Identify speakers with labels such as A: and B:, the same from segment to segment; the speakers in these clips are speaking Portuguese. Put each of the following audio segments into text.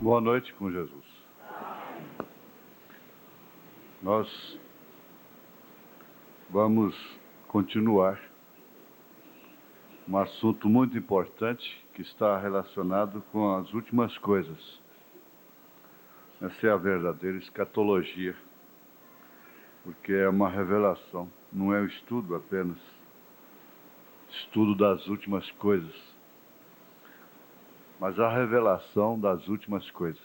A: Boa noite com Jesus. Nós vamos continuar um assunto muito importante que está relacionado com as últimas coisas. Essa é a verdadeira escatologia, porque é uma revelação, não é um estudo apenas, estudo das últimas coisas, mas a revelação das últimas coisas.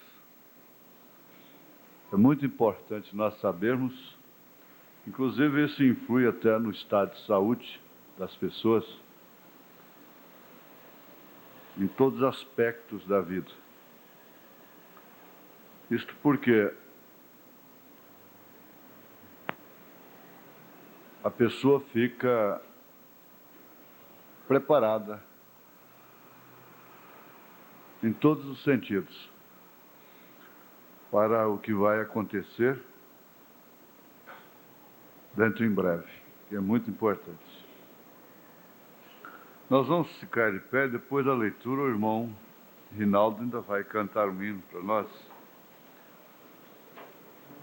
A: É muito importante nós sabermos, inclusive isso influi até no estado de saúde das pessoas, em todos os aspectos da vida. Isto porque a pessoa fica preparada em todos os sentidos para o que vai acontecer dentro em breve, que é muito importante. Nós vamos ficar de pé. Depois da leitura, o irmão Rinaldo ainda vai cantar um hino para nós.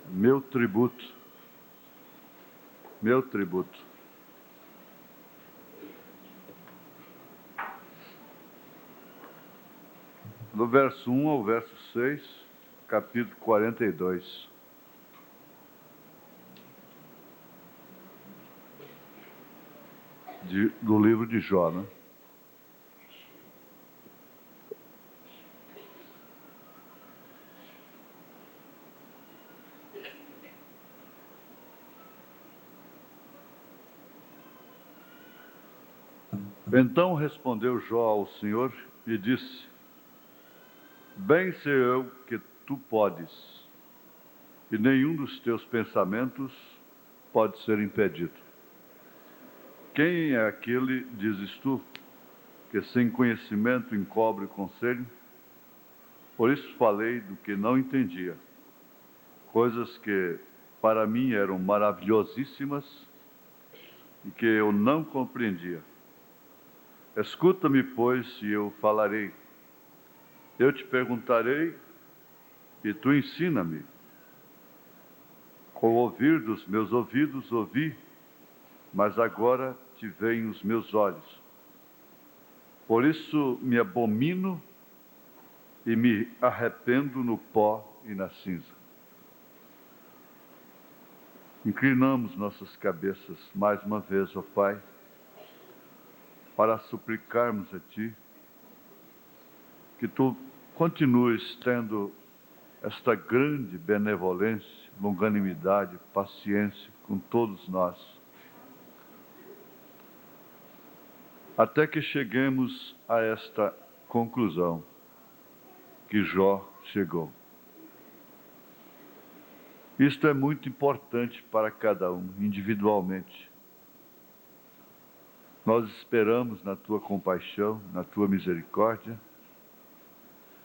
A: Meu tributo. Meu tributo. Do verso 1 ao verso 6, capítulo 42. Do livro de Jó, né? Então respondeu Jó ao Senhor e disse: Bem sei eu que tu podes, e nenhum dos teus pensamentos pode ser impedido. Quem é aquele, dizes tu, que sem conhecimento encobre o conselho? Por isso falei do que não entendia, coisas que para mim eram maravilhosíssimas e que eu não compreendia. Escuta-me, pois, e eu falarei. Eu te perguntarei e tu ensina-me. Com o ouvir dos meus ouvidos ouvi, mas agora te veem os meus olhos. Por isso me abomino e me arrependo no pó e na cinza. Inclinamos nossas cabeças mais uma vez, ó Pai, para suplicarmos a Ti que Tu continues tendo esta grande benevolência, longanimidade, paciência com todos nós, até que cheguemos a esta conclusão que Jó chegou. Isto é muito importante para cada um, individualmente. Nós esperamos na Tua compaixão, na Tua misericórdia,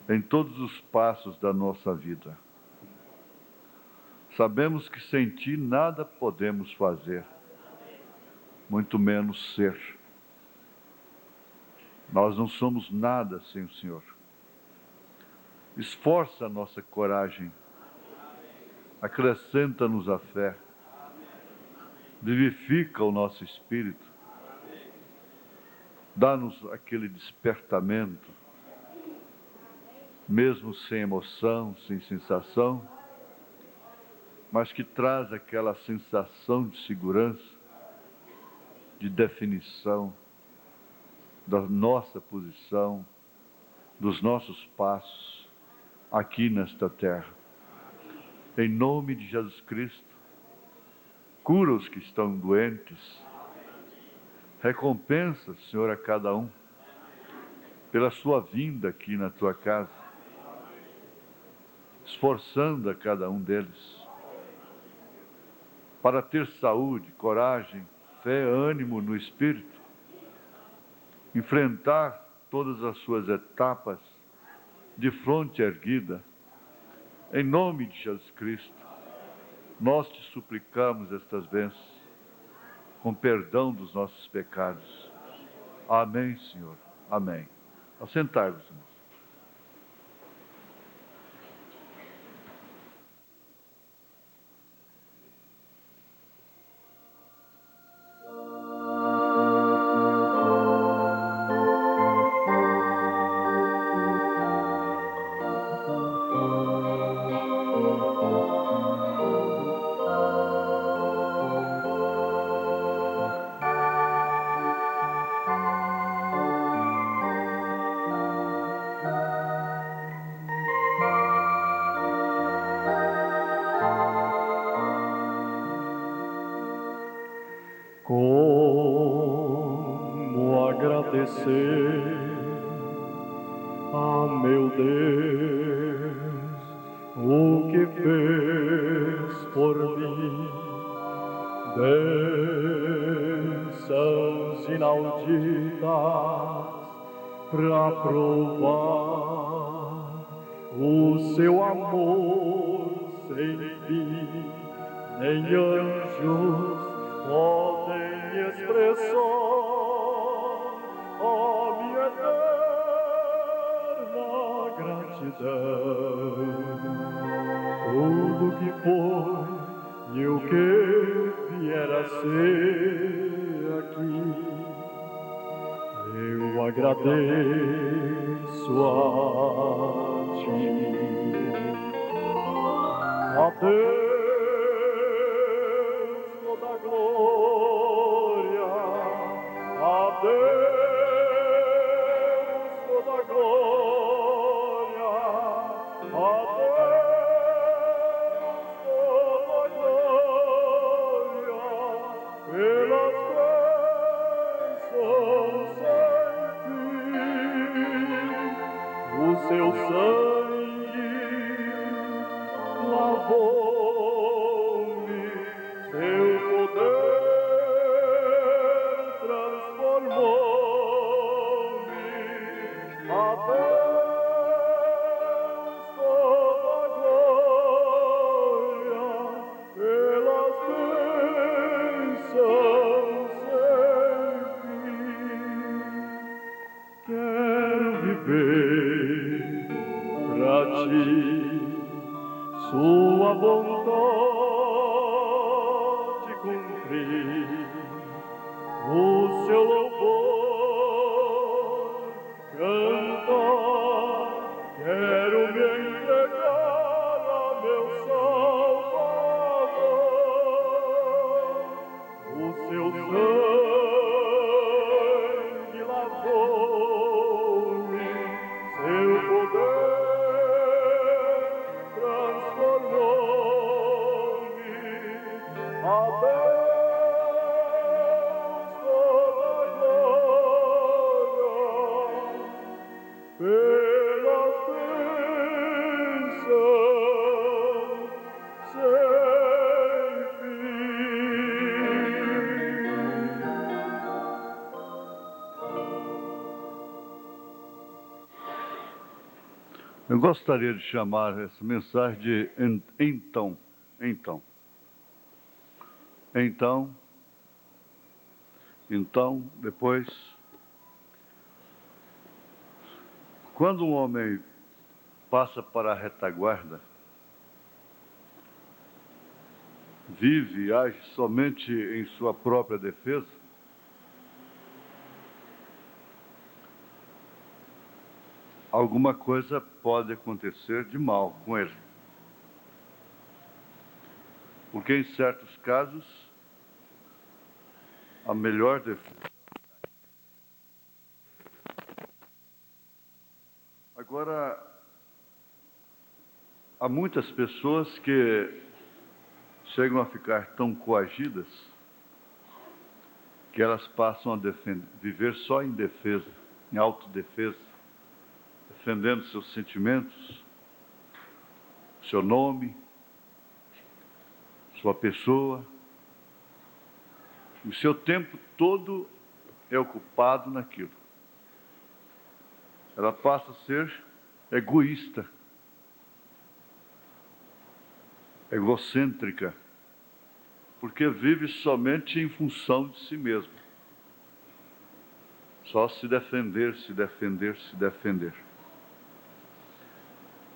A: em todos os passos da nossa vida. Sabemos que sem Ti nada podemos fazer, muito menos ser. Nós não somos nada sem o Senhor. Esforça a nossa coragem, acrescenta-nos a fé, vivifica o nosso espírito, dá-nos aquele despertamento, mesmo sem emoção, sem sensação, mas que traz aquela sensação de segurança, de definição da nossa posição, dos nossos passos aqui nesta terra. Em nome de Jesus Cristo, cura os que estão doentes, recompensa, Senhor, a cada um pela sua vinda aqui na Tua casa, esforçando a cada um deles para ter saúde, coragem, fé, ânimo no Espírito, enfrentar todas as suas etapas de fronte erguida. Em nome de Jesus Cristo, nós te suplicamos estas bênçãos, com perdão dos nossos pecados. Amém, Senhor. Amém. Assentai-vos, irmãos.
B: Ah, meu Deus, o que fez por mim? Bênçãos inauditas pra provar o seu amor sem fim. Nem anjos podem expressar a minha eterna gratidão. Tudo que foi e o que vier a ser aqui, eu agradeço a ti. A Deus toda a glória, a Deus toda a glória, a Deus toda a glória, pelas bênçãos sem fim, o seu sangue lavou-me, seu poder transformou-me. A Deus toda a glória, pelas bênçãos sem fim. Quero viver pra ti, sua vontade cumprir, o seu louvor cantar. Quero me entregar a meu Salvador, o seu sangue lavou-me, seu poder transformou-me. A Deus toda a glória, pelas bênçãos sem fim.
A: Eu gostaria de chamar essa mensagem de então. Depois. Quando um homem passa para a retaguarda, vive e age somente em sua própria defesa, alguma coisa pode acontecer de mal com ele. Porque em certos casos, a melhor defesa. Agora, há muitas pessoas que chegam a ficar tão coagidas que elas passam a viver só em defesa, em autodefesa, defendendo seus sentimentos, seu nome, sua pessoa. O seu tempo todo é ocupado naquilo. Ela passa a ser egoísta, egocêntrica, porque vive somente em função de si mesma. Só se defender.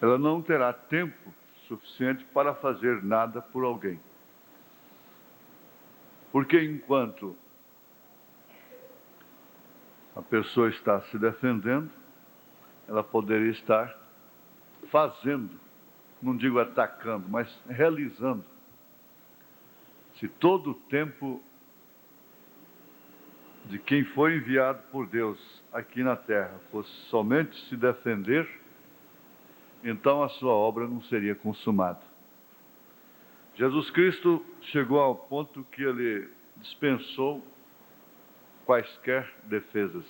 A: Ela não terá tempo suficiente para fazer nada por alguém. Porque enquanto a pessoa está se defendendo, ela poderia estar fazendo, não digo atacando, mas realizando. Se todo o tempo de quem foi enviado por Deus aqui na terra fosse somente se defender, então a sua obra não seria consumada. Jesus Cristo chegou ao ponto que ele dispensou quaisquer defesas.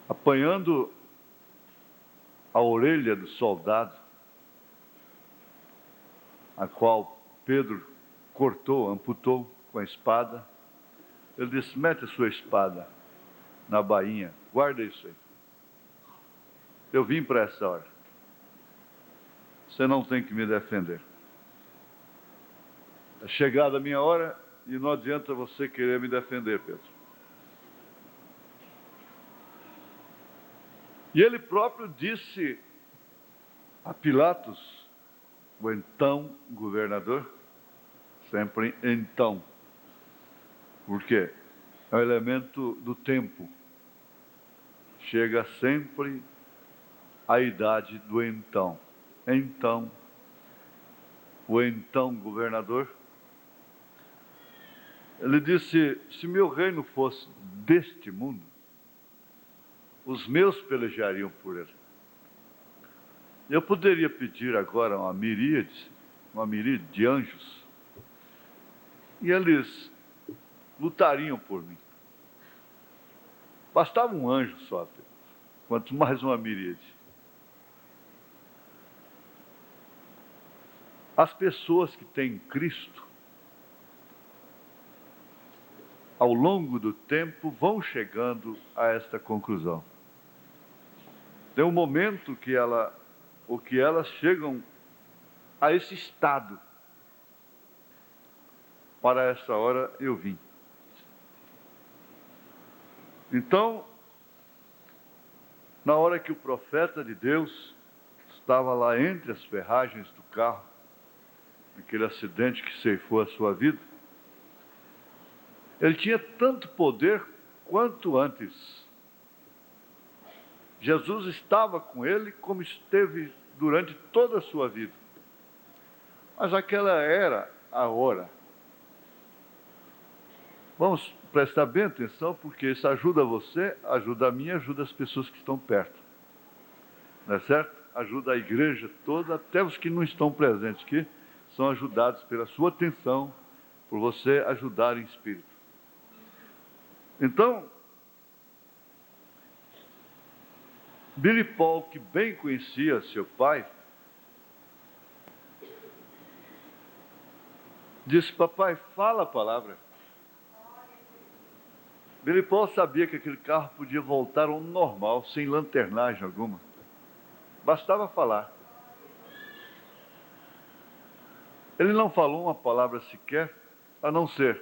A: apanhando a orelha do soldado, a qual Pedro cortou, amputou com a espada. Ele disse: mete a sua espada na bainha, guarda isso aí. Eu vim para essa hora. Você não tem que me defender. É chegada a minha hora e não adianta você querer me defender, Pedro. E ele próprio disse a Pilatos, o então governador, sempre então. Por quê? É um elemento do tempo. Chega sempre a idade do então. Então, o então governador, ele disse: se meu reino fosse deste mundo, os meus pelejariam por ele. Eu poderia pedir agora uma miríade de anjos, e eles lutariam por mim. Bastava um anjo só, quanto mais uma miríade. As pessoas que têm Cristo, ao longo do tempo, vão chegando a esta conclusão. Tem um momento que elas chegam a esse estado. Para essa hora eu vim. Então, na hora que o profeta de Deus estava lá entre as ferragens do carro, aquele acidente que ceifou a sua vida, ele tinha tanto poder quanto antes. Jesus estava com ele como esteve durante toda a sua vida. Mas aquela era a hora. Vamos prestar bem atenção, porque isso ajuda você, ajuda a mim, ajuda as pessoas que estão perto. Não é certo? Ajuda a igreja toda, até os que não estão presentes aqui, são ajudados pela sua atenção, por você ajudar em espírito. Então, Billy Paul, que bem conhecia seu pai, disse: papai, fala a palavra. Billy Paul sabia que aquele carro podia voltar ao normal, sem lanternagem alguma. Bastava falar. Ele não falou uma palavra sequer, a não ser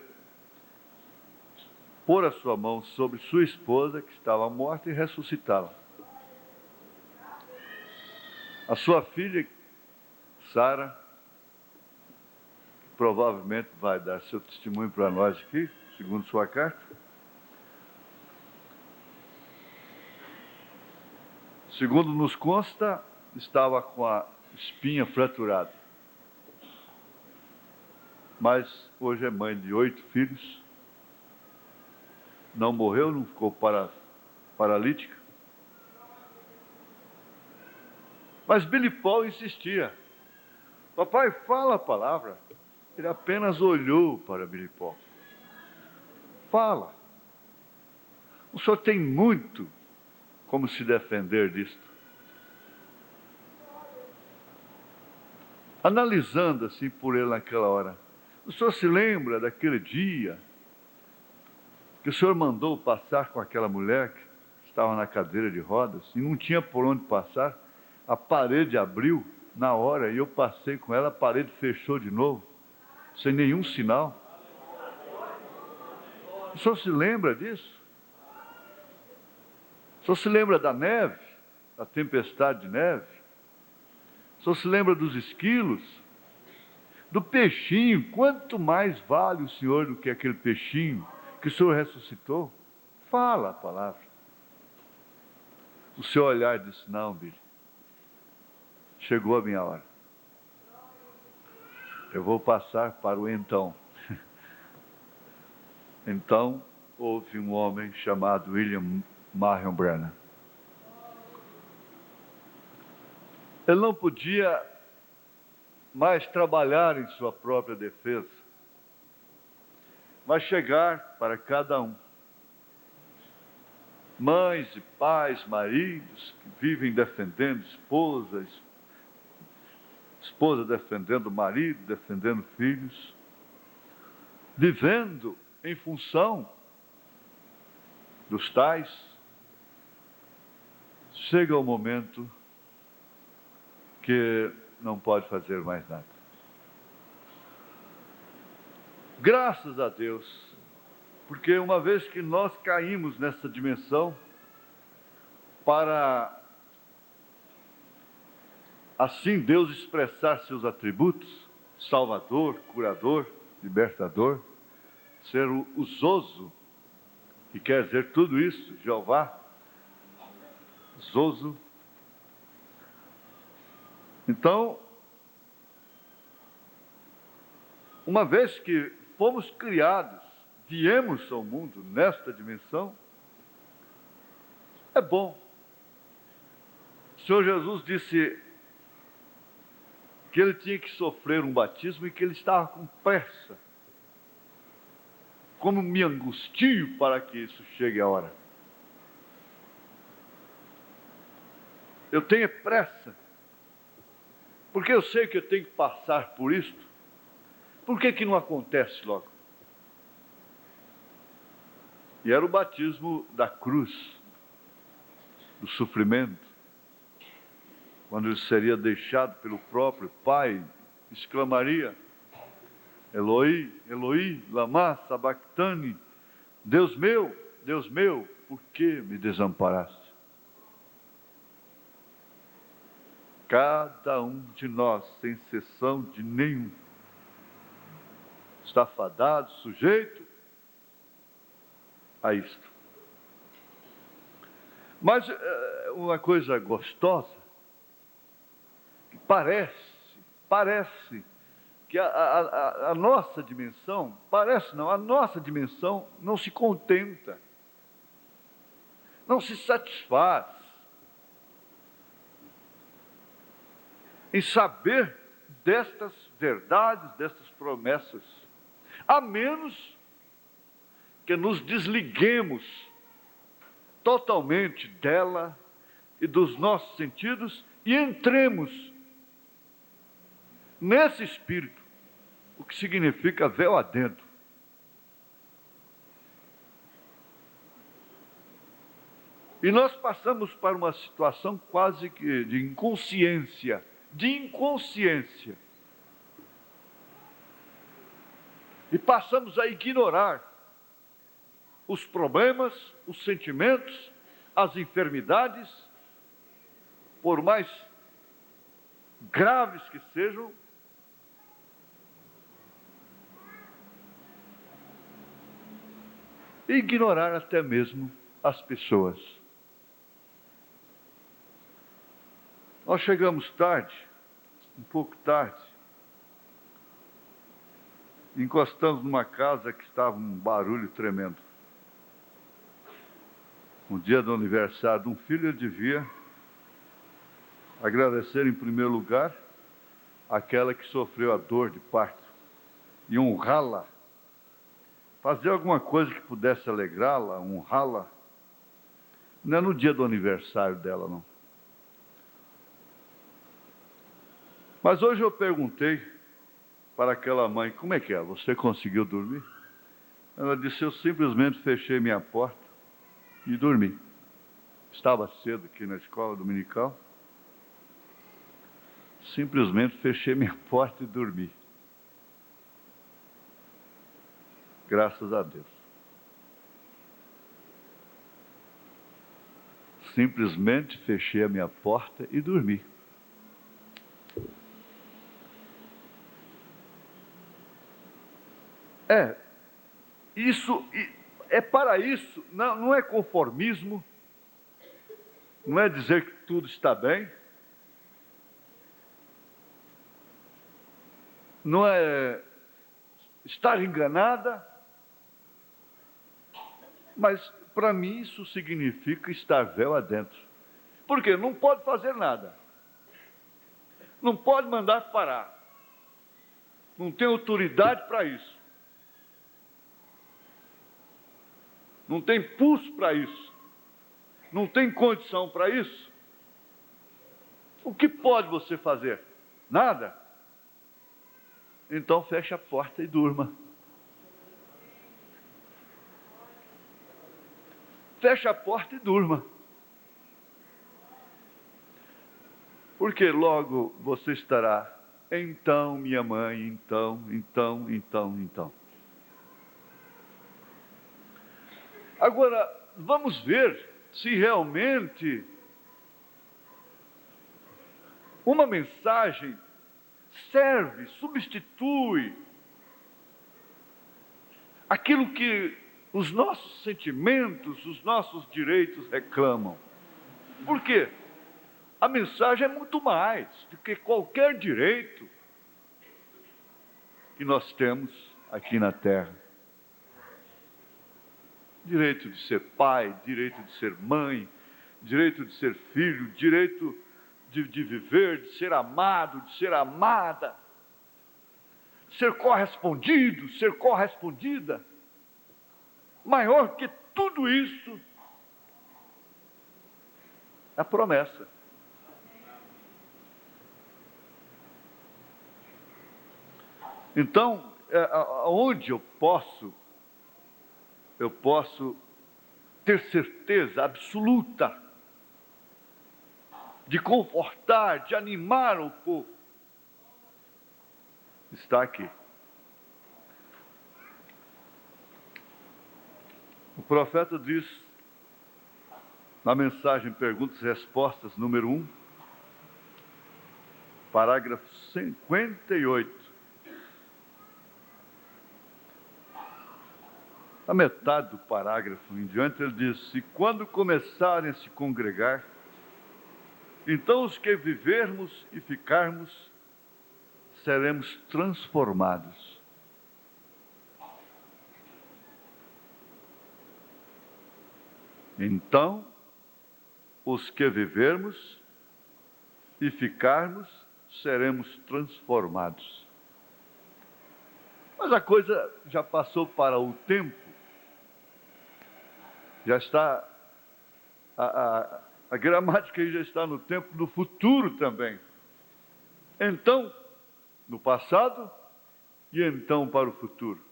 A: pôr a sua mão sobre sua esposa, que estava morta, e ressuscitá-la. A sua filha, Sara, que provavelmente vai dar seu testemunho para nós aqui, segundo sua carta. Segundo nos consta, estava com a espinha fraturada. Mas hoje é mãe de 8 filhos. Não morreu, não ficou paralítica. Mas Billy Paul insistia: papai, fala a palavra. Ele apenas olhou para Billy Paul. Fala. O senhor tem muito como se defender disto. Analisando assim por ele naquela hora, o senhor se lembra daquele dia que o senhor mandou passar com aquela mulher que estava na cadeira de rodas e não tinha por onde passar? A parede abriu na hora e eu passei com ela, a parede fechou de novo, sem nenhum sinal. O senhor se lembra disso? O senhor se lembra da neve, da tempestade de neve? O senhor se lembra dos esquilos? Do peixinho? Quanto mais vale o senhor do que aquele peixinho que o senhor ressuscitou? Fala a palavra. O seu olhar disse: não, Billy, chegou a minha hora. Eu vou passar para o então. Então, houve um homem chamado William Marion Branham. Ele não podia mais trabalhar em sua própria defesa, mas chegar para cada um mães e pais, maridos que vivem defendendo esposa defendendo o marido, defendendo filhos, vivendo em função dos tais. Chega o momento que não pode fazer mais nada. Graças a Deus, porque uma vez que nós caímos nessa dimensão, para assim Deus expressar seus atributos, Salvador, Curador, Libertador, ser o Zoso, que quer dizer tudo isso, Jeová, Zoso. Então, uma vez que fomos criados, viemos ao mundo nesta dimensão, é bom. O Senhor Jesus disse que ele tinha que sofrer um batismo e que ele estava com pressa. Como me angustio para que isso chegue a hora. Eu tenho pressa, porque eu sei que eu tenho que passar por isto. Por que não acontece logo? E era o batismo da cruz, do sofrimento, quando ele seria deixado pelo próprio Pai, exclamaria: Eloi, Eloi, lama sabachthani, Deus meu, por que me desamparaste? Cada um de nós, sem exceção de nenhum, está fadado, sujeito a isto. Mas uma coisa gostosa, parece que a nossa dimensão, a nossa dimensão não se contenta, não se satisfaz em saber destas verdades, destas promessas, a menos que nos desliguemos totalmente dela e dos nossos sentidos e entremos nesse espírito, o que significa véu adentro. E nós passamos para uma situação quase que de inconsciência, e passamos a ignorar os problemas, os sentimentos, as enfermidades, por mais graves que sejam, e ignorar até mesmo as pessoas. Nós chegamos tarde, um pouco tarde, encostamos numa casa que estava um barulho tremendo. No dia do aniversário de um filho, eu devia agradecer em primeiro lugar aquela que sofreu a dor de parto e honrá-la, fazer alguma coisa que pudesse alegrá-la, honrá-la. Não é no dia do aniversário dela, não. Mas hoje eu perguntei para aquela mãe: como é que é? Você conseguiu dormir? Ela disse: eu simplesmente fechei minha porta e dormi. Estava cedo aqui na escola dominical. Simplesmente fechei minha porta e dormi. Graças a Deus. Simplesmente fechei a minha porta e dormi. Isso é para isso, não é conformismo, não é dizer que tudo está bem, não é estar enganada, mas para mim isso significa estar véu adentro. Por quê? Não pode fazer nada, não pode mandar parar, não tem autoridade para isso. Não tem pulso para isso. não tem condição para isso, o que pode você fazer? Nada? Então feche a porta e durma. Feche a porta e durma. Porque logo você estará, então, minha mãe, então. Agora, vamos ver se realmente uma mensagem serve, substitui aquilo que os nossos sentimentos, os nossos direitos reclamam. Por quê? A mensagem é muito mais do que qualquer direito que nós temos aqui na Terra. Direito de ser pai, direito de ser mãe, direito de ser filho, direito de viver, de ser amado, de ser amada, ser correspondido, ser correspondida. Maior que tudo isso, é a promessa. Então, onde eu posso ter certeza absoluta de confortar, de animar o povo, está aqui. O profeta diz, na mensagem Perguntas e Respostas, número 1, parágrafo 58. A metade do parágrafo em diante, ele diz: e quando começarem a se congregar, então os que vivermos e ficarmos, seremos transformados. Então, os que vivermos e ficarmos, seremos transformados. Mas a coisa já passou para o tempo, já está, a gramática já está no tempo do futuro também. Então, no passado e então para o futuro.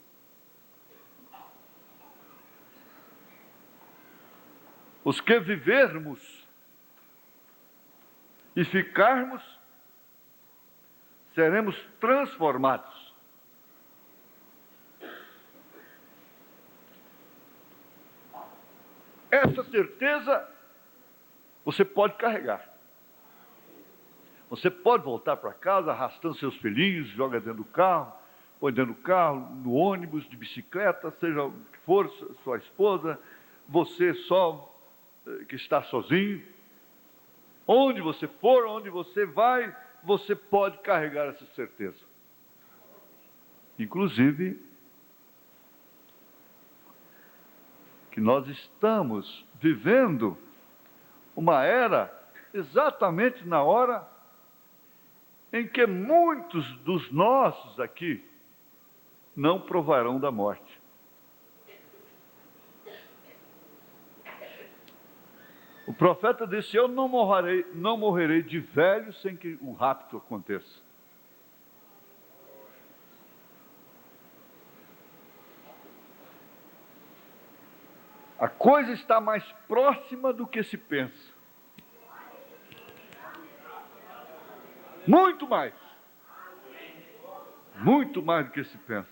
A: Os que vivermos e ficarmos, seremos transformados. Essa certeza você pode carregar. Você pode voltar para casa arrastando seus filhinhos, joga dentro do carro, põe dentro do carro, no ônibus, de bicicleta, seja o que for, sua esposa, você só que está sozinho. Onde você for, onde você vai, você pode carregar essa certeza. Inclusive, que nós estamos vivendo uma era exatamente na hora em que muitos dos nossos aqui não provarão da morte. O profeta disse: eu não morrerei de velho sem que o rapto aconteça. A coisa está mais próxima do que se pensa. Muito mais. Muito mais do que se pensa.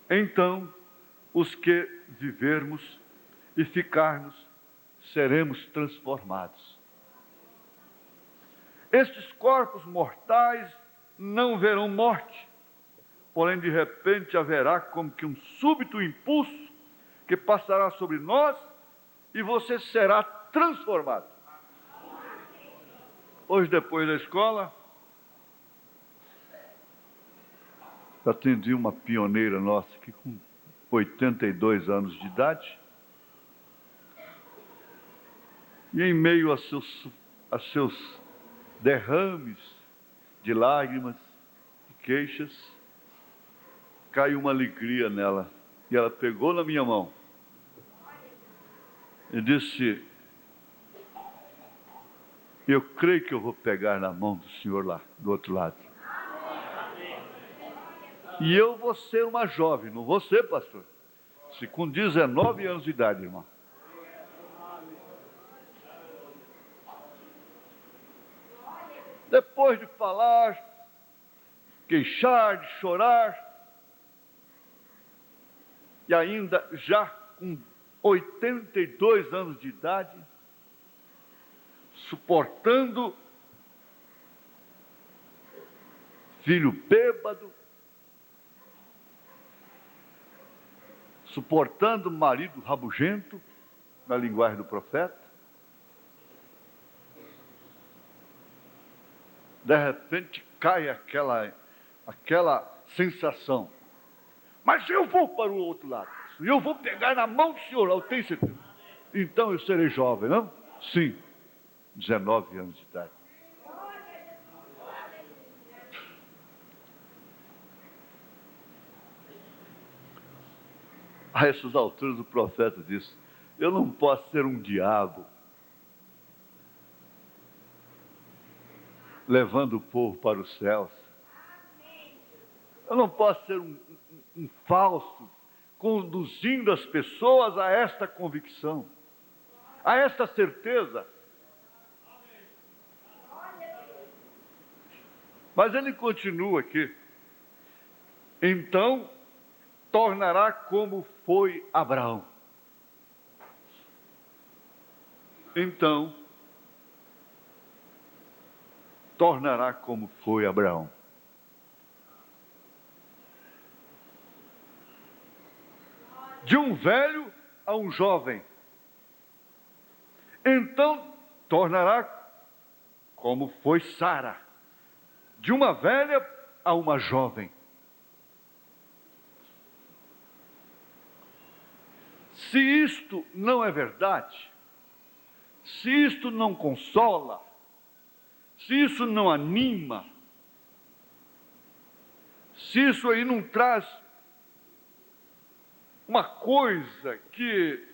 A: Então, os que vivermos e ficarmos, seremos transformados. Estes corpos mortais não verão morte, porém de repente haverá como que um súbito impulso que passará sobre nós e você será transformado. Hoje, depois da escola, atendi uma pioneira nossa que com 82 anos de idade, e em meio a seus derrames de lágrimas e queixas, caiu uma alegria nela. E ela pegou na minha mão e disse: eu creio que eu vou pegar na mão do senhor lá, do outro lado. E eu vou ser uma jovem, não vou ser, pastor. Se com 19 anos de idade, irmão. Depois de falar, queixar, de chorar, e ainda já com 82 anos de idade, suportando filho bêbado, suportando marido rabugento, na linguagem do profeta, de repente cai aquela sensação: mas eu vou para o outro lado, eu vou pegar na mão do senhor, eu tenho certeza. Então eu serei jovem, não? Sim, 19 anos de idade. A essas alturas o profeta disse: eu não posso ser um diabo levando o povo para os céus. Eu não posso ser um falso conduzindo as pessoas a esta convicção, a esta certeza. Mas ele continua aqui: então tornará como foi Abraão. Então tornará como foi Abraão. De um velho a um jovem. Então tornará como foi Sara. De uma velha a uma jovem. Se isto não é verdade, se isto não consola, se isso não anima, se isso aí não traz uma coisa que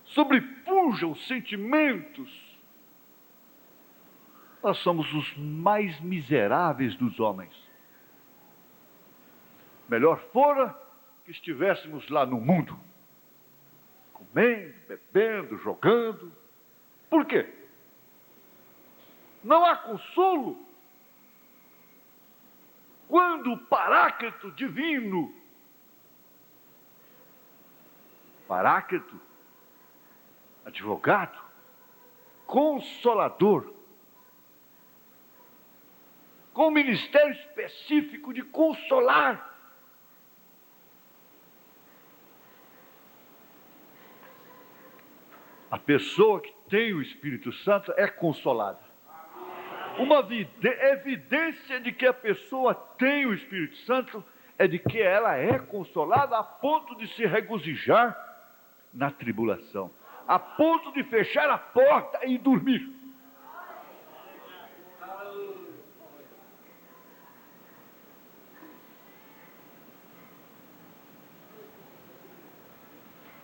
A: sobrepuja os sentimentos, nós somos os mais miseráveis dos homens. Melhor fora que estivéssemos lá no mundo, comendo, bebendo, jogando. Por quê? Não há consolo quando o Paráclito divino, Paráclito, advogado, consolador, com um ministério específico de consolar. A pessoa que tem o Espírito Santo é consolada. Uma evidência de que a pessoa tem o Espírito Santo é de que ela é consolada a ponto de se regozijar na tribulação, a ponto de fechar a porta e dormir.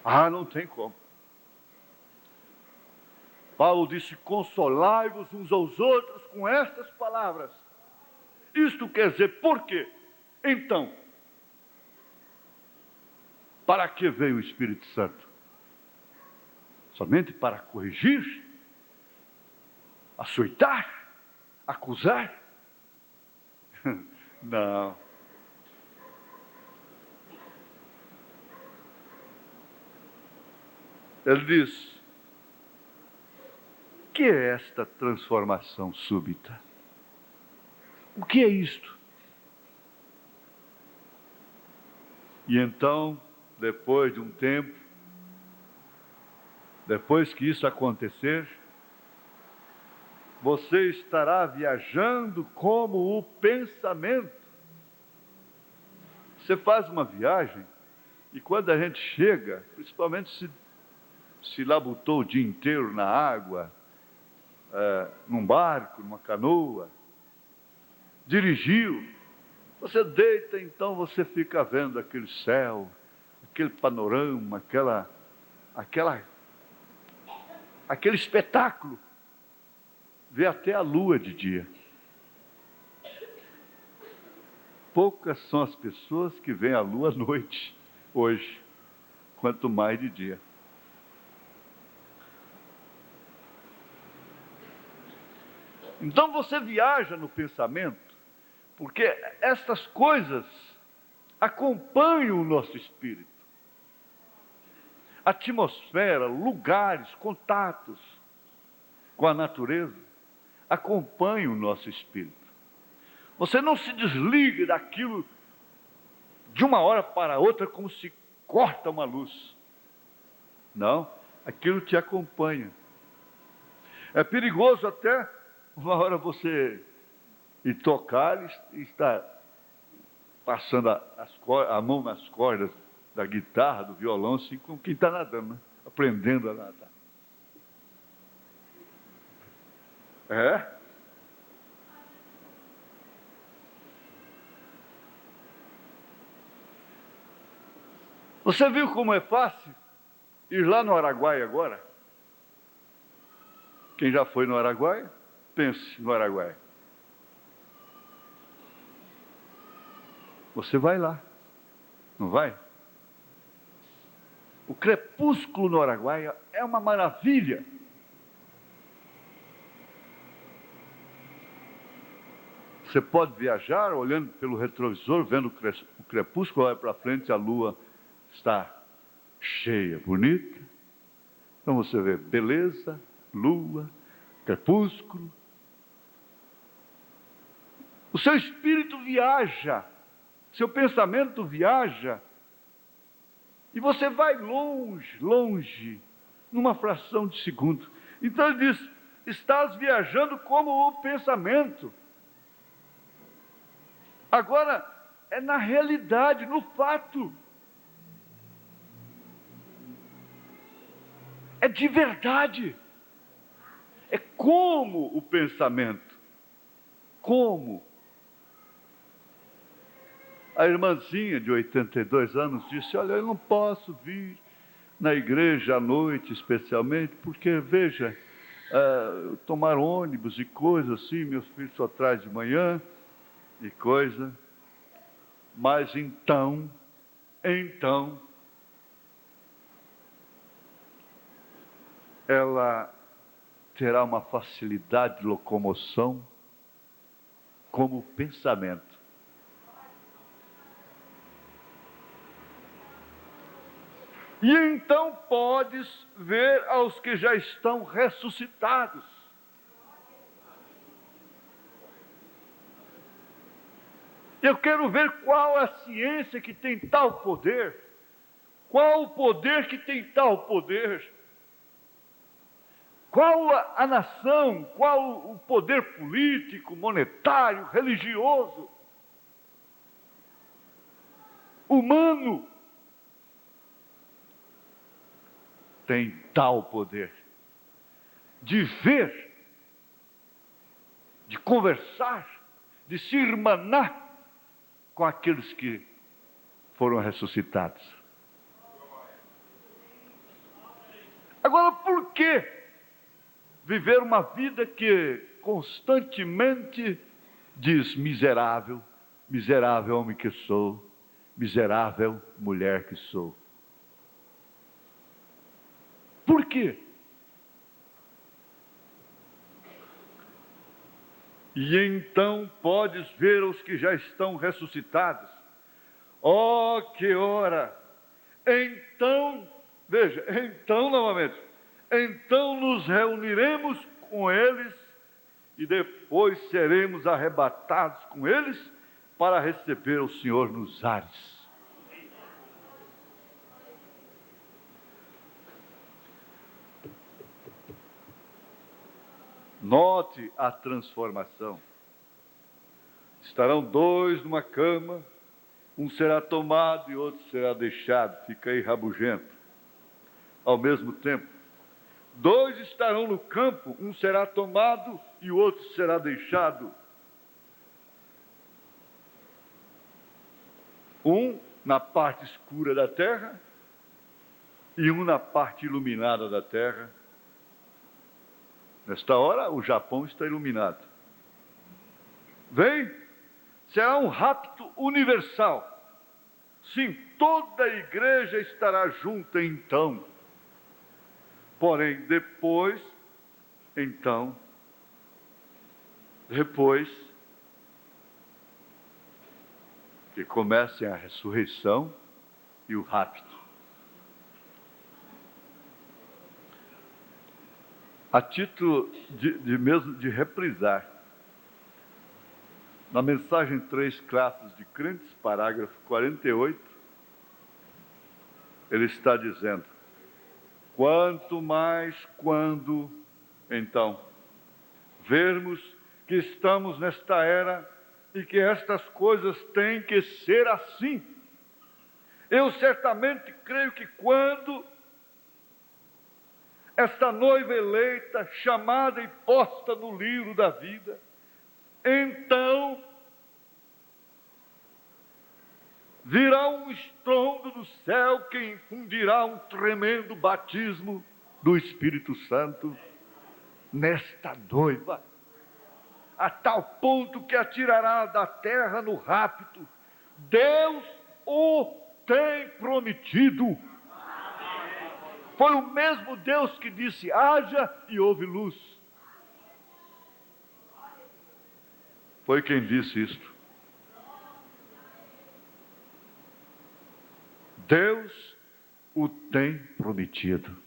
A: Ah, não tem como. Paulo disse: consolai-vos uns aos outros com estas palavras. Isto quer dizer, por quê? Então, para que veio o Espírito Santo? Somente para corrigir, açoitar, acusar? Não. Ele diz: o que é esta transformação súbita? O que é isto? E então, depois de um tempo, depois que isso acontecer, você estará viajando como o pensamento. Você faz uma viagem e quando a gente chega, principalmente se labutou o dia inteiro na água, num barco, numa canoa, dirigiu, Você deita, então você fica vendo aquele céu, aquele panorama, aquele espetáculo. Vê até a lua de dia. Poucas são as pessoas que veem a lua à noite, hoje, quanto mais de dia. Então você viaja no pensamento, porque estas coisas acompanham o nosso espírito. Atmosfera, lugares, contatos com a natureza acompanham o nosso espírito. Você não se desliga daquilo de uma hora para outra como se corta uma luz. Não, aquilo te acompanha. É perigoso até uma hora você ir tocar e estar passando a mão nas cordas da guitarra, do violão, assim como quem está nadando, né? Aprendendo a nadar. É? Você viu como é fácil ir lá no Araguaia agora? Quem já foi no Araguaia, pense no Araguaia. Você vai lá, não vai? O crepúsculo no Araguaia é uma maravilha. Você pode viajar olhando pelo retrovisor, vendo o crepúsculo, olha para frente, a lua está cheia, bonita. Então você vê beleza, lua, crepúsculo. O seu espírito viaja, seu pensamento viaja, e você vai longe, longe, numa fração de segundo. Então ele diz: estás viajando como o pensamento. Agora, é na realidade, no fato. É de verdade. É como o pensamento. Como? A irmãzinha de 82 anos disse: olha, eu não posso vir na igreja à noite especialmente, porque, veja, tomar ônibus e coisas assim, meus filhos só traz de manhã e coisa. Mas então, ela terá uma facilidade de locomoção como pensamento. E então podes ver aos que já estão ressuscitados. Eu quero ver qual a ciência que tem tal poder, qual o poder que tem tal poder, qual a nação, qual o poder político, monetário, religioso, humano, tem tal poder de ver, de conversar, de se irmanar com aqueles que foram ressuscitados. Agora, por que viver uma vida que constantemente diz: miserável, miserável homem que sou, miserável mulher que sou? Por quê? E então podes ver os que já estão ressuscitados. Oh, que hora! Então, veja, então novamente, então nos reuniremos com eles e depois seremos arrebatados com eles para receber o Senhor nos ares. Note a transformação. Estarão dois numa cama, um será tomado e outro será deixado, fica aí rabugento. Ao mesmo tempo, dois estarão no campo, um será tomado e o outro será deixado. Um na parte escura da terra e um na parte iluminada da terra. Nesta hora, o Japão está iluminado. Vem, será um rapto universal. Sim, toda a igreja estará junta então. Porém, depois que comecem a ressurreição e o rapto. A título de reprisar, na mensagem 3 Classes de Crentes, parágrafo 48, ele está dizendo: quanto mais quando, então, vermos que estamos nesta era e que estas coisas têm que ser assim. Eu certamente creio que quando esta noiva eleita, chamada e posta no livro da vida, então virá um estrondo do céu que infundirá um tremendo batismo do Espírito Santo nesta noiva, a tal ponto que a tirará da terra no rapto. Deus o tem prometido. Foi o mesmo Deus que disse: haja e houve luz. Foi quem disse isto. Deus o tem prometido.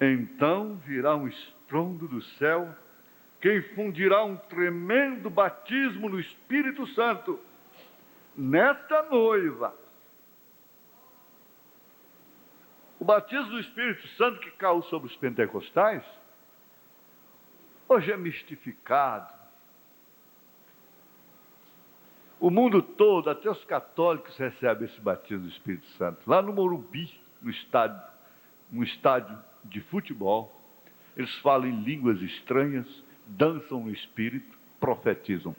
A: Então virá um estrondo do céu que infundirá um tremendo batismo no Espírito Santo nesta noiva. O batismo do Espírito Santo que caiu sobre os pentecostais, hoje é mistificado. O mundo todo, até os católicos recebem esse batismo do Espírito Santo. Lá no Morumbi, no estádio de futebol, eles falam em línguas estranhas, dançam no Espírito, profetizam.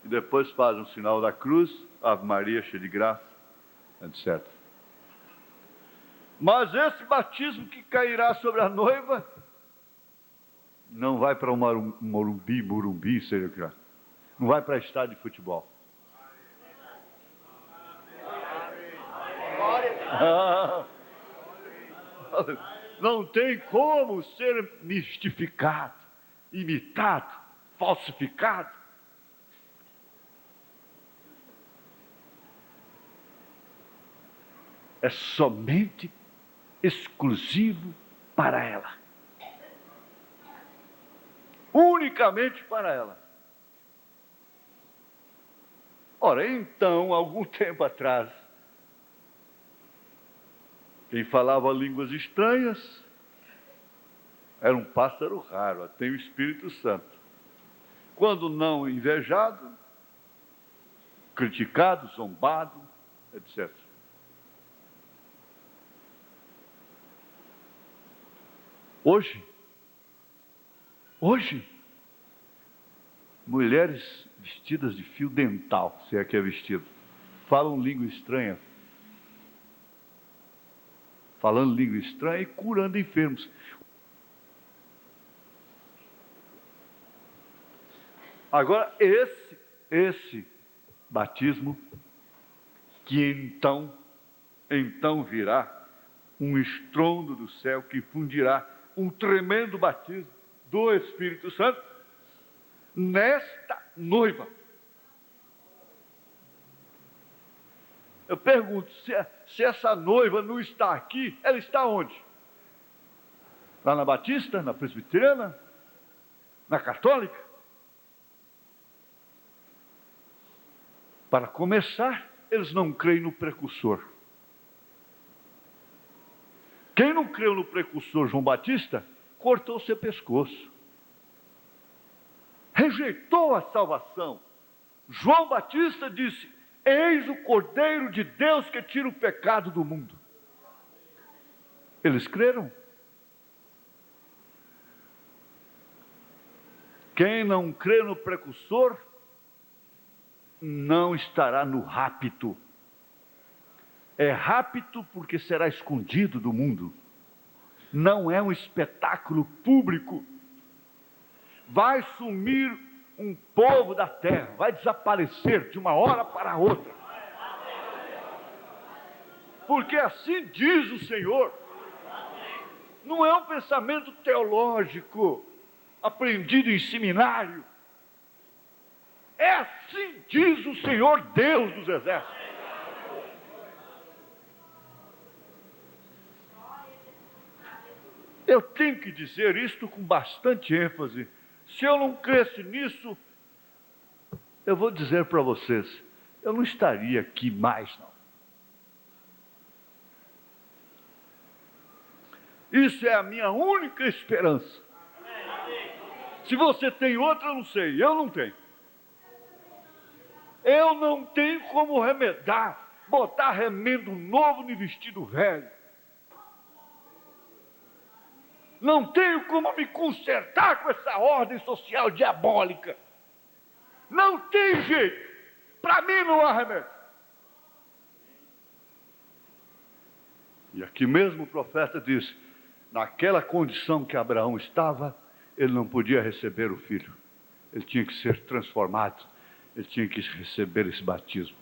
A: E depois fazem o sinal da cruz, Ave Maria, cheia de graça, etc. Mas esse batismo que cairá sobre a noiva, não vai para um Morumbi, seja o que lá. Não vai para estádio de futebol. Não tem como ser mistificado, imitado, falsificado. É somente exclusivo para ela. Unicamente para ela. Ora, então, algum tempo atrás, quem falava línguas estranhas era um pássaro raro, tem o Espírito Santo. Quando não invejado, criticado, zombado, etc. Hoje, mulheres vestidas de fio dental, se é que é vestido, falam língua estranha, falando língua estranha e curando enfermos. Agora, esse batismo, que então virá um estrondo do céu que fundirá um tremendo batismo do Espírito Santo nesta noiva. Eu pergunto, se essa noiva não está aqui, ela está onde? Lá na Batista, na Presbiteriana, na Católica? Para começar, eles não creem no precursor. Quem não creu no precursor João Batista, cortou seu pescoço. Rejeitou a salvação. João Batista disse: eis o Cordeiro de Deus que tira o pecado do mundo. Eles creram? Quem não crê no precursor não estará no rapto. É rapto porque será escondido do mundo. Não é um espetáculo público. Vai sumir um povo da terra, vai desaparecer de uma hora para outra. Porque assim diz o Senhor. Não é um pensamento teológico aprendido em seminário. É assim diz o Senhor Deus dos exércitos. Eu tenho que dizer isto com bastante ênfase. Se eu não cresce nisso, eu vou dizer para vocês, eu não estaria aqui mais, não. Isso é a minha única esperança. Se você tem outra, eu não sei. Eu não tenho. Eu não tenho como remedar, botar remendo novo no vestido velho. Não tenho como me consertar com essa ordem social diabólica. Não tem jeito. Para mim não há remédio. E aqui mesmo o profeta diz, naquela condição que Abraão estava, ele não podia receber o filho. Ele tinha que ser transformado. Ele tinha que receber esse batismo.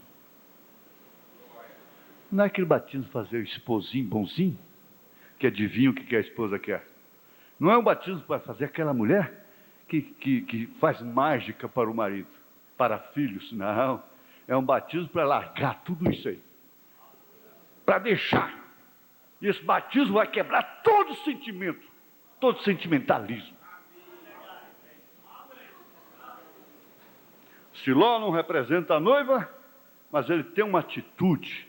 A: Não é aquele batismo fazer o esposinho bonzinho, que adivinha o que a esposa quer. Não é um batismo para fazer aquela mulher que faz mágica para o marido, para filhos. Não. É um batismo para largar tudo isso aí. Para deixar. E esse batismo vai quebrar todo sentimento, todo sentimentalismo. Siló não representa a noiva, mas ele tem uma atitude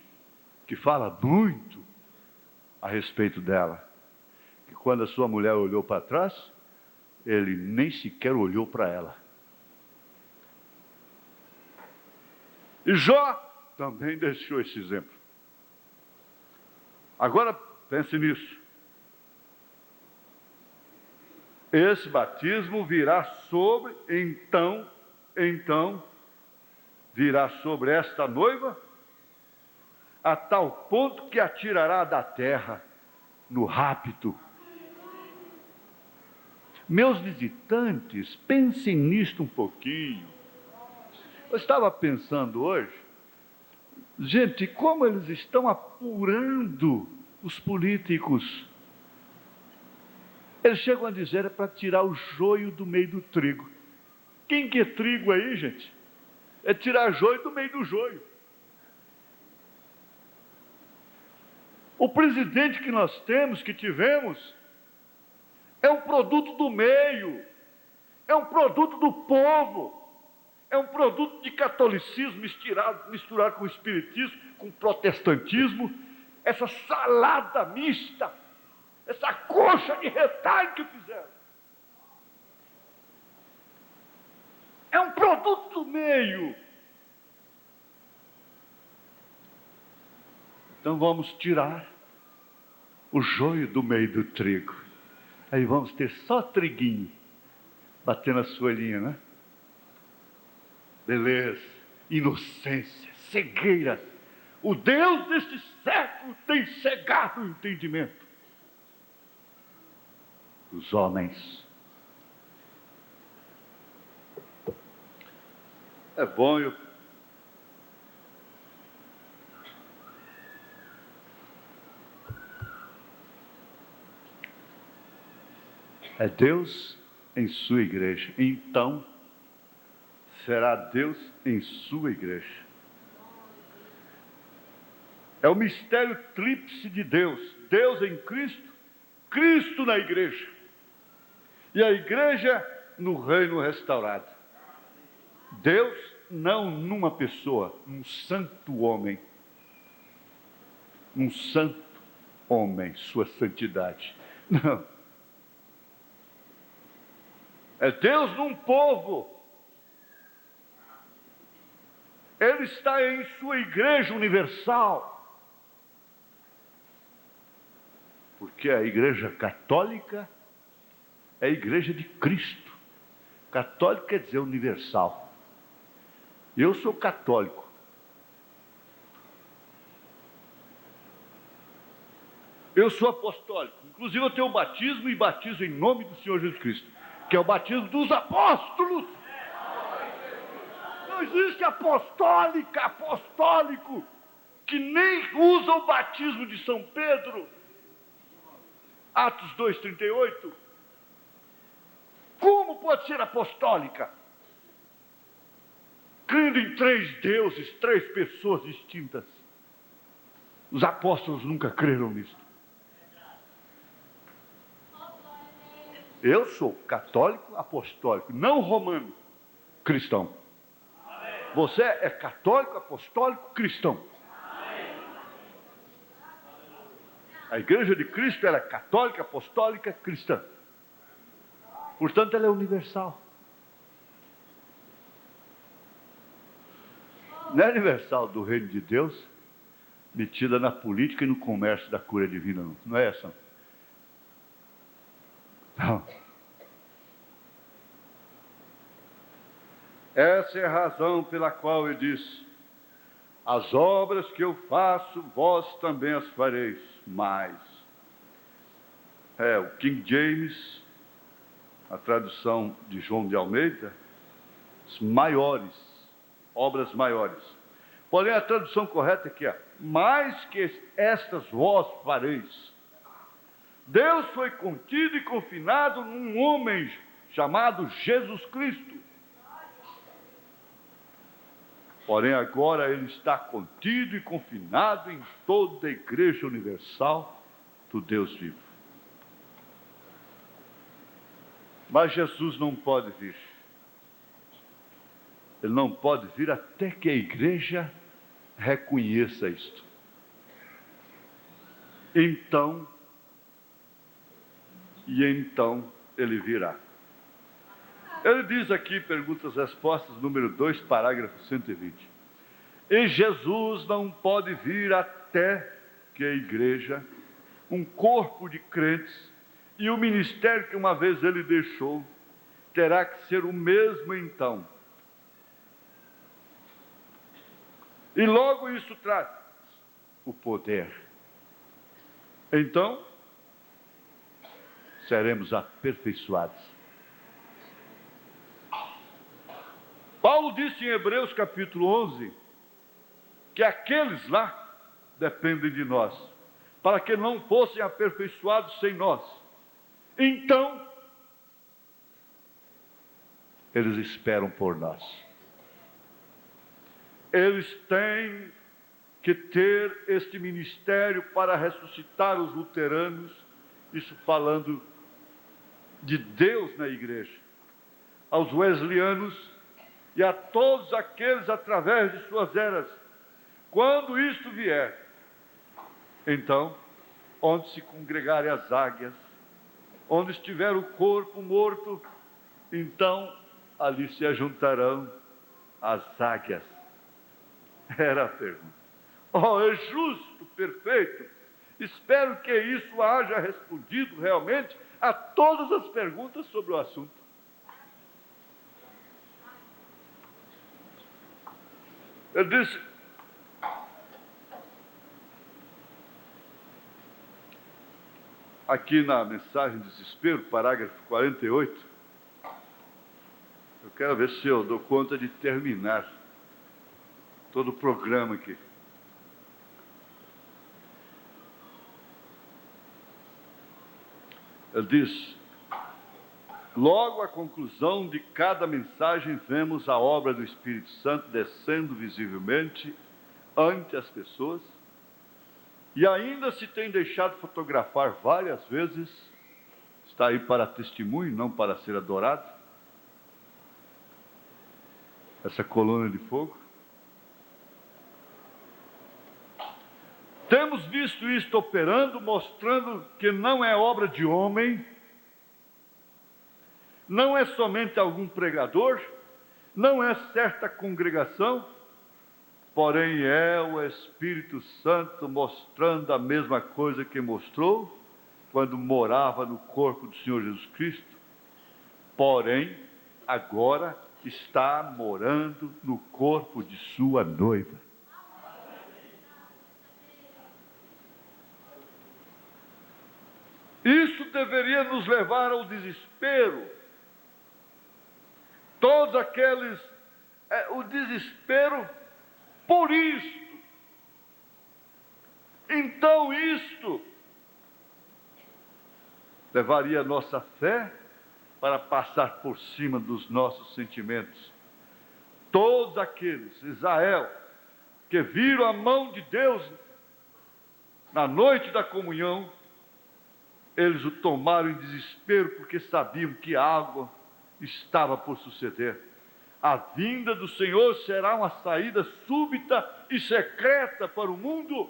A: que fala muito a respeito dela. Que quando a sua mulher olhou para trás, ele nem sequer olhou para ela. E Jó também deixou esse exemplo. Agora pense nisso. Esse batismo virá sobre, então virá sobre esta noiva, a tal ponto que a tirará da terra no rapto. Meus visitantes, pensem nisto um pouquinho. Eu estava pensando hoje, gente, como eles estão apurando os políticos. Eles chegam a dizer, é para tirar o joio do meio do trigo. Quem que é trigo aí, gente? É tirar joio do meio do joio. O presidente que nós temos, que tivemos, é um produto do meio, é um produto do povo, é um produto de catolicismo misturado com espiritismo, com protestantismo, essa salada mista, essa coxa de retalho que fizeram. É um produto do meio. Então vamos tirar o joio do meio do trigo. Aí vamos ter só triguinho, batendo a folhinha, né? Beleza, inocência, cegueira. O Deus deste século tem cegado o entendimento dos homens. É bom é Deus em sua igreja. Então, será Deus em sua igreja. É o mistério tríplice de Deus. Deus em Cristo, Cristo na igreja. E a igreja no reino restaurado. Deus não numa pessoa, num santo homem. Um santo homem, sua santidade. Não. É Deus num povo. Ele está em sua igreja universal. Porque a igreja católica é a igreja de Cristo. Católico quer dizer universal. Eu sou católico. Eu sou apostólico. Inclusive eu tenho o batismo e batizo em nome do Senhor Jesus Cristo, que é o batismo dos apóstolos. Não existe apostólico, que nem usa o batismo de São Pedro. Atos 2,38. Como pode ser apostólica? Crendo em 3 deuses, 3 pessoas distintas. Os apóstolos nunca creram nisso. Eu sou católico apostólico, não romano, cristão. Você é católico apostólico cristão. A Igreja de Cristo, ela é católica apostólica cristã. Portanto, ela é universal. Não é universal do reino de Deus, metida na política e no comércio da cura divina, não. Não é essa. Não. Essa é a razão pela qual eu disse: as obras que eu faço, vós também as fareis. Mais. O King James, a tradução de João de Almeida, maiores, obras maiores. Porém, a tradução correta aqui é: mais que estas vós fareis. Deus foi contido e confinado num homem chamado Jesus Cristo. Porém, agora ele está contido e confinado em toda a Igreja Universal do Deus vivo. Mas Jesus não pode vir. Ele não pode vir até que a igreja reconheça isto. Então ele virá. Ele diz aqui, perguntas e respostas, número 2, parágrafo 120. E Jesus não pode vir até que a igreja, um corpo de crentes, e o ministério que uma vez ele deixou, terá que ser o mesmo então. E logo isso traz o poder. Então, seremos aperfeiçoados. Paulo disse em Hebreus capítulo 11, que aqueles lá dependem de nós, para que não fossem aperfeiçoados sem nós. Então, eles esperam por nós. Eles têm que ter este ministério para ressuscitar os luteranos, isso falando de Deus na igreja, aos wesleyanos e a todos aqueles através de suas eras. Quando isto vier, então, onde se congregarem as águias, onde estiver o corpo morto, então ali se ajuntarão as águias. Era a pergunta. É justo, perfeito. Espero que isso haja respondido realmente a todas as perguntas sobre o assunto. Ele disse: aqui na mensagem de desespero, parágrafo 48, eu quero ver se eu dou conta de terminar todo o programa aqui. Ele diz: logo à conclusão de cada mensagem vemos a obra do Espírito Santo descendo visivelmente ante as pessoas, e ainda se tem deixado fotografar várias vezes, está aí para testemunho, não para ser adorado, essa coluna de fogo. Temos visto isto operando, mostrando que não é obra de homem, não é somente algum pregador, não é certa congregação, porém é o Espírito Santo mostrando a mesma coisa que mostrou quando morava no corpo do Senhor Jesus Cristo. Porém, agora está morando no corpo de sua noiva. Isso deveria nos levar ao desespero. Todos aqueles, o desespero por isto. Então isto levaria a nossa fé para passar por cima dos nossos sentimentos. Todos aqueles, Israel, que viram a mão de Deus na noite da comunhão, eles o tomaram em desespero porque sabiam que algo estava por suceder. A vinda do Senhor será uma saída súbita e secreta para o mundo.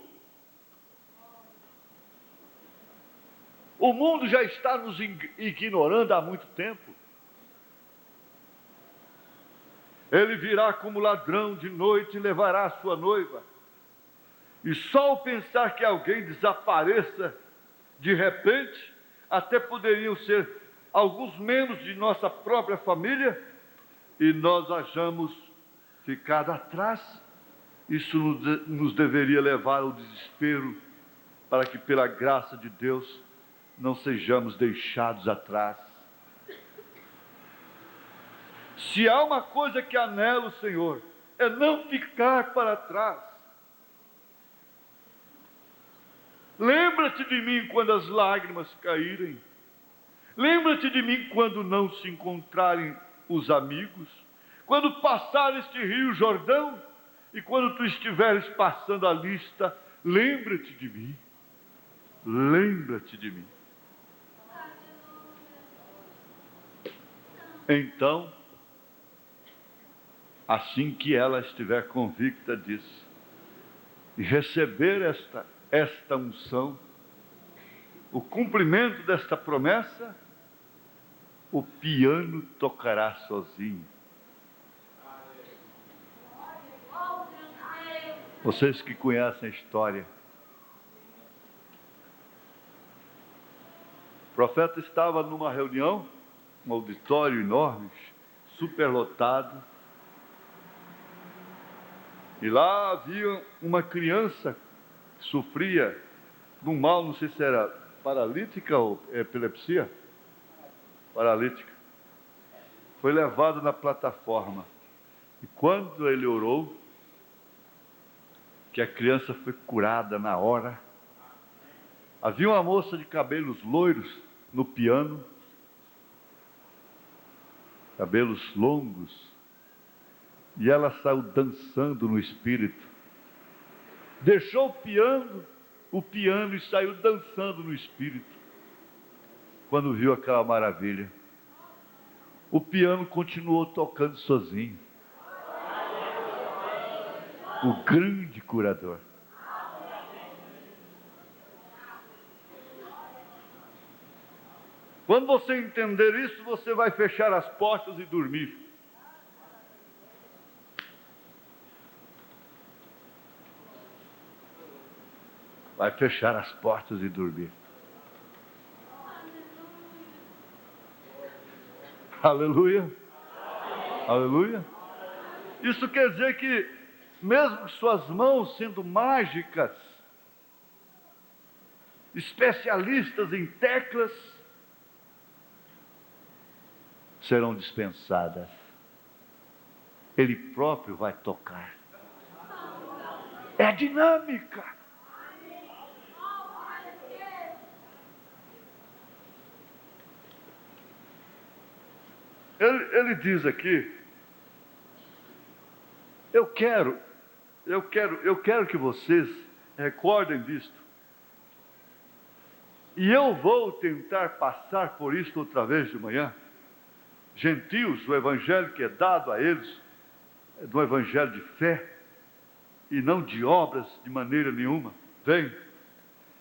A: O mundo já está nos ignorando há muito tempo. Ele virá como ladrão de noite e levará a sua noiva. E só o pensar que alguém desapareça de repente, até poderiam ser alguns membros de nossa própria família, e nós achamos ficado atrás. Isso nos deveria levar ao desespero, para que pela graça de Deus não sejamos deixados atrás. Se há uma coisa que anelo, Senhor, é não ficar para trás. Lembra-te de mim quando as lágrimas caírem. Lembra-te de mim quando não se encontrarem os amigos. Quando passar este rio Jordão, e quando tu estiveres passando a lista, lembra-te de mim. Lembra-te de mim. Então, assim que ela estiver convicta disso, e receber esta unção, o cumprimento desta promessa, o piano tocará sozinho. Vocês que conhecem a história, o profeta estava numa reunião, um auditório enorme, superlotado, e lá havia uma criança que sofria de um mal, não sei se era paralítica ou epilepsia, paralítica. Foi levado na plataforma, e quando ele orou, que a criança foi curada na hora. Havia uma moça de cabelos loiros no piano, cabelos longos, e ela saiu dançando no espírito. Deixou o piano e saiu dançando no espírito. Quando viu aquela maravilha, o piano continuou tocando sozinho. O grande curador. Quando você entender isso, você vai fechar as portas e dormir. Vai fechar as portas e dormir. Aleluia. Aleluia. Isso quer dizer que, mesmo suas mãos sendo mágicas, especialistas em teclas, serão dispensadas. Ele próprio vai tocar. É dinâmica. Ele diz aqui, eu quero que vocês recordem disto. E eu vou tentar passar por isto outra vez de manhã. Gentios, o evangelho que é dado a eles, é do evangelho de fé, e não de obras de maneira nenhuma. Vem.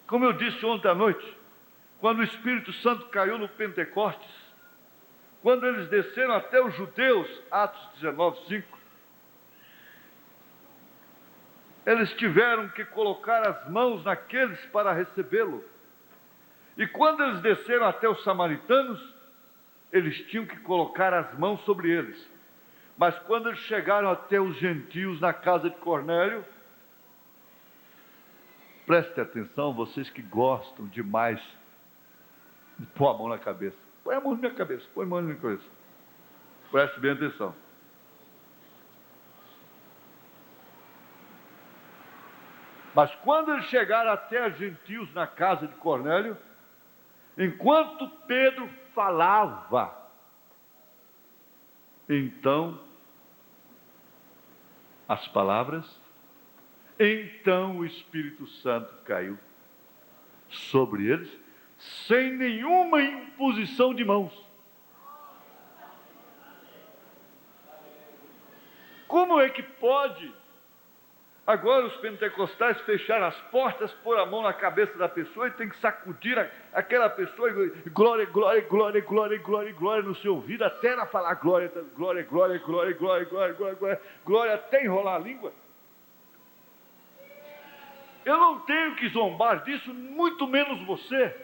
A: Como eu disse ontem à noite, quando o Espírito Santo caiu no Pentecostes, quando eles desceram até os judeus, Atos 19, 5, eles tiveram que colocar as mãos naqueles para recebê-lo. E quando eles desceram até os samaritanos, eles tinham que colocar as mãos sobre eles. Mas quando eles chegaram até os gentios na casa de Cornélio, preste atenção, vocês que gostam demais de pôr a mão na cabeça. Põe a mão na minha cabeça, põe a mão na minha cabeça. Preste bem atenção. Mas quando eles chegaram até os gentios na casa de Cornélio, enquanto Pedro falava, então, as palavras, então o Espírito Santo caiu sobre eles, sem nenhuma imposição de mãos. Como é que pode agora os pentecostais fecharam as portas, pôr a mão na cabeça da pessoa e tem que sacudir aquela pessoa e glória, glória, glória, glória, glória, glória no seu ouvido, até ela falar glória, glória, glória, glória, glória, glória, glória, glória, glória, até enrolar a língua? Eu não tenho que zombar disso, muito menos você,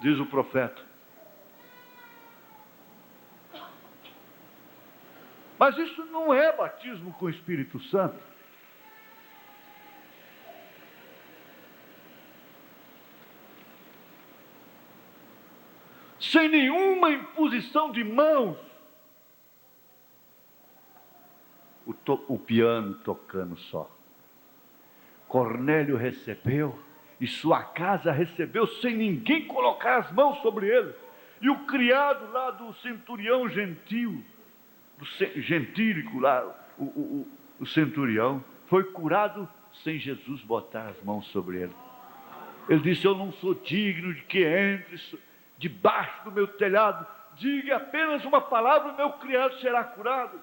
A: diz o profeta. Mas isso não é batismo com o Espírito Santo. Sem nenhuma imposição de mãos. O piano tocando só. Cornélio recebeu, e sua casa recebeu, sem ninguém colocar as mãos sobre ele. E o criado lá do centurião gentil, gentílico lá, o centurião, foi curado sem Jesus botar as mãos sobre ele. Ele disse: eu não sou digno de que entre debaixo do meu telhado, diga apenas uma palavra, o meu criado será curado.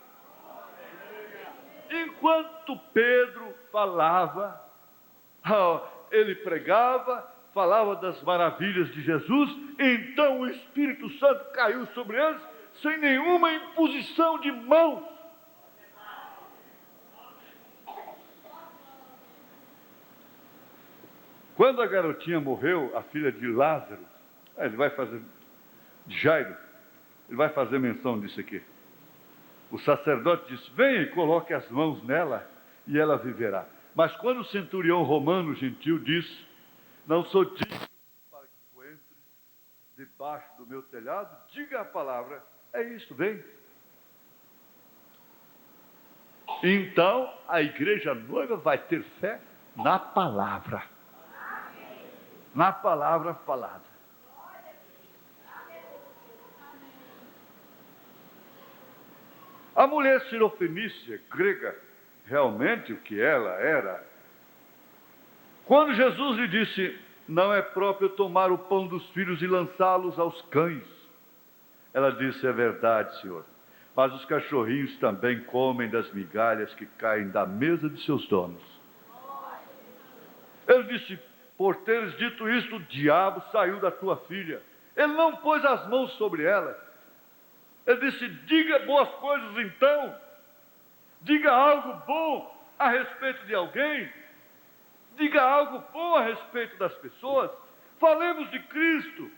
A: Enquanto Pedro falava, ele pregava, falava das maravilhas de Jesus, então o Espírito Santo caiu sobre eles, sem nenhuma imposição de mãos. Quando a garotinha morreu, a filha de Lázaro, ele vai fazer, de Jairo, ele vai fazer menção disso aqui. O sacerdote disse: venha e coloque as mãos nela e ela viverá. Mas quando o centurião romano gentil disse: não sou digno para que tu entre debaixo do meu telhado, diga a palavra, é isso, vem. Então a igreja noiva vai ter fé na palavra. Na palavra falada. A mulher sirofenícia grega, realmente o que ela era, quando Jesus lhe disse: não é próprio tomar o pão dos filhos e lançá-los aos cães, ela disse: é verdade, Senhor, mas os cachorrinhos também comem das migalhas que caem da mesa de seus donos. Ele disse: por teres dito isto, o diabo saiu da tua filha. Ele não pôs as mãos sobre ela. Ele disse: diga boas coisas então. Diga algo bom a respeito de alguém. Diga algo bom a respeito das pessoas. Falemos de Cristo.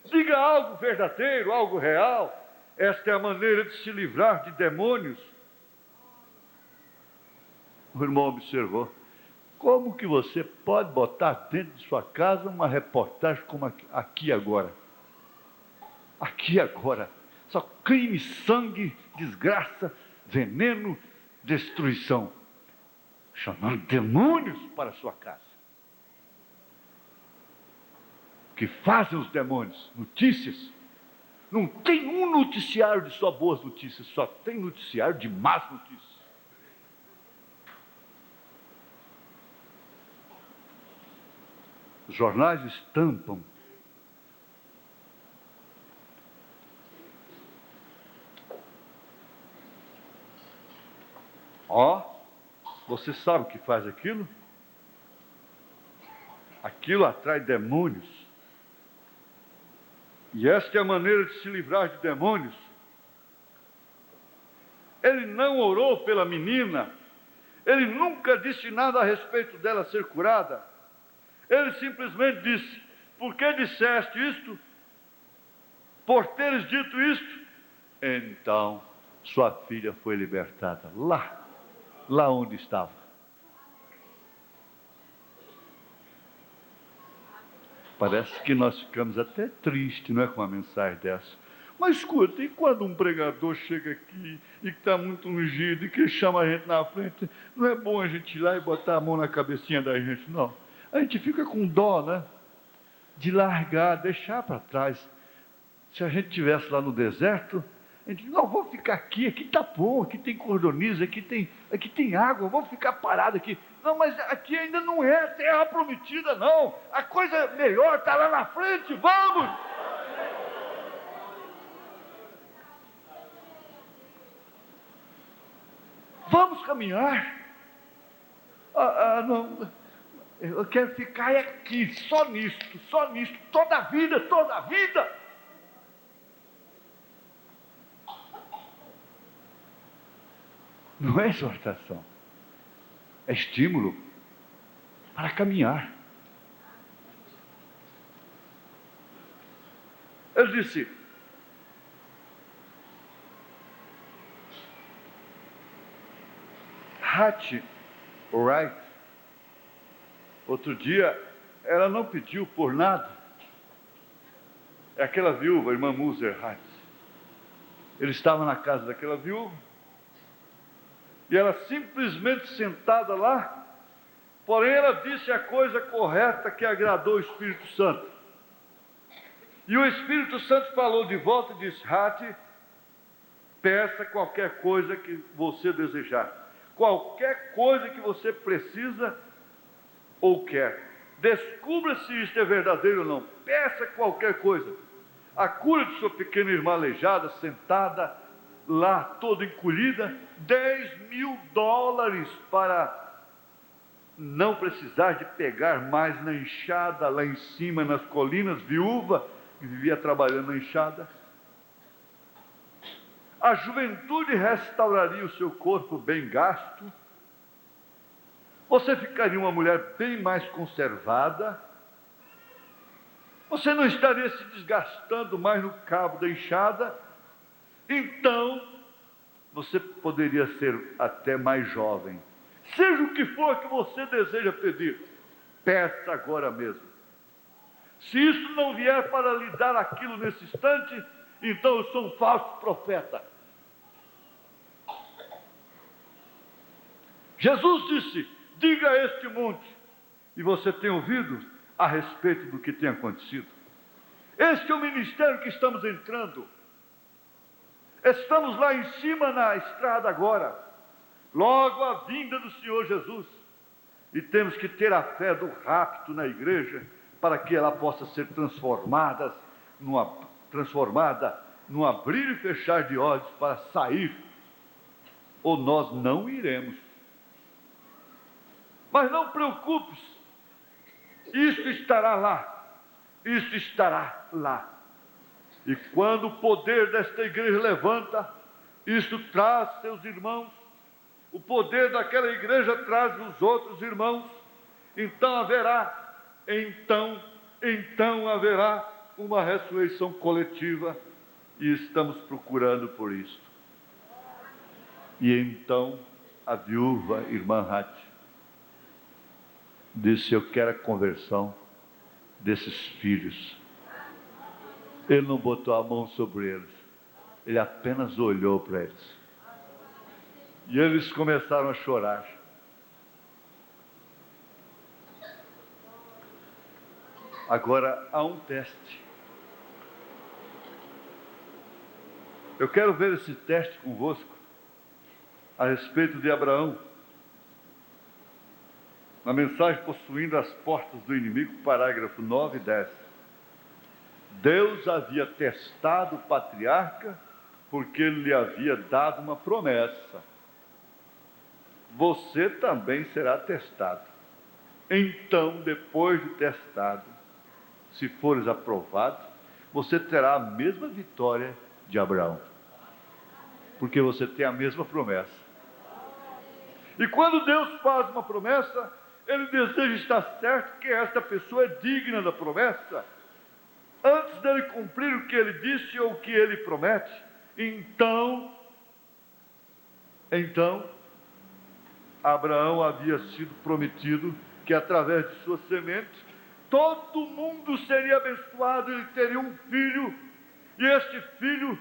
A: Diga algo verdadeiro, algo real. Esta é a maneira de se livrar de demônios. O irmão observou: como que você pode botar dentro de sua casa uma reportagem como aqui agora? Aqui agora. Só crime, sangue, desgraça, veneno, destruição. Chamando demônios para a sua casa. O que fazem os demônios? Notícias. Não tem um noticiário de só boas notícias, só tem noticiário de más notícias. Os jornais estampam você sabe o que faz aquilo? Aquilo atrai demônios. E esta é a maneira de se livrar de demônios. Ele não orou pela menina. Ele nunca disse nada a respeito dela ser curada. Ele simplesmente disse: por que disseste isto? por teres dito isto, então sua filha foi libertada, lá onde estava. Parece que nós ficamos até tristes, não é, com uma mensagem dessa. Mas escuta, e quando um pregador chega aqui e que está muito ungido e que chama a gente na frente, não é bom a gente ir lá e botar a mão na cabecinha da gente, não. A gente fica com dó, né? De largar, deixar para trás. Se a gente estivesse lá no deserto, a gente, não, vou ficar aqui está bom, aqui tem cordoniza, aqui tem água, vou ficar parado aqui. Não, mas aqui ainda não é terra prometida, não. A coisa melhor está lá na frente, vamos! Vamos caminhar. Não, eu quero ficar aqui, só nisto, toda a vida. Não é exortação, é estímulo para caminhar. Ele disse: Hattie Wright, outro dia, ela não pediu por nada. É aquela viúva, a irmã Moser Hattie. Ele estava na casa daquela viúva, e ela simplesmente sentada lá, porém ela disse a coisa correta que agradou o Espírito Santo. E o Espírito Santo falou de volta e disse: Hattie, peça qualquer coisa que você desejar. Qualquer coisa que você precisa ou quer. Descubra se isto é verdadeiro ou não. Peça qualquer coisa. A cura de sua pequena irmã aleijada, sentada lá, toda encolhida, $10.000 para não precisar de pegar mais na enxada, lá em cima, nas colinas, viúva, que vivia trabalhando na enxada. A juventude restauraria o seu corpo bem gasto. Você ficaria uma mulher bem mais conservada. Você não estaria se desgastando mais no cabo da enxada. Então, você poderia ser até mais jovem. Seja o que for que você deseja pedir, peça agora mesmo. Se isso não vier para lhe dar aquilo nesse instante, então eu sou um falso profeta. Jesus disse: diga a este monte, e você tem ouvido a respeito do que tem acontecido. Este é o ministério que estamos entrando. Estamos lá em cima na estrada agora, logo a vinda do Senhor Jesus, e temos que ter a fé do rapto na igreja, para que ela possa ser transformada num abrir e fechar de olhos para sair, ou nós não iremos. Mas não preocupes, isso estará lá. E quando o poder desta igreja levanta, isso traz seus irmãos, o poder daquela igreja traz os outros irmãos, então haverá uma ressurreição coletiva, e estamos procurando por isso. E então a viúva, irmã Hattie, disse: eu quero a conversão desses filhos. Ele não botou a mão sobre eles, ele apenas olhou para eles, e eles começaram a chorar. Agora há um teste. Eu quero ver esse teste convosco a respeito de Abraão. Na mensagem Possuindo as Portas do Inimigo, parágrafo 9 e 10. Deus havia testado o patriarca porque ele lhe havia dado uma promessa. Você também será testado. Então, depois de testado, se fores aprovado, você terá a mesma vitória de Abraão, porque você tem a mesma promessa. E quando Deus faz uma promessa, Ele deseja estar certo que esta pessoa é digna da promessa. antes dele cumprir o que ele disse ou o que ele promete, então, Abraão havia sido prometido que através de sua semente, todo mundo seria abençoado, ele teria um filho, e este filho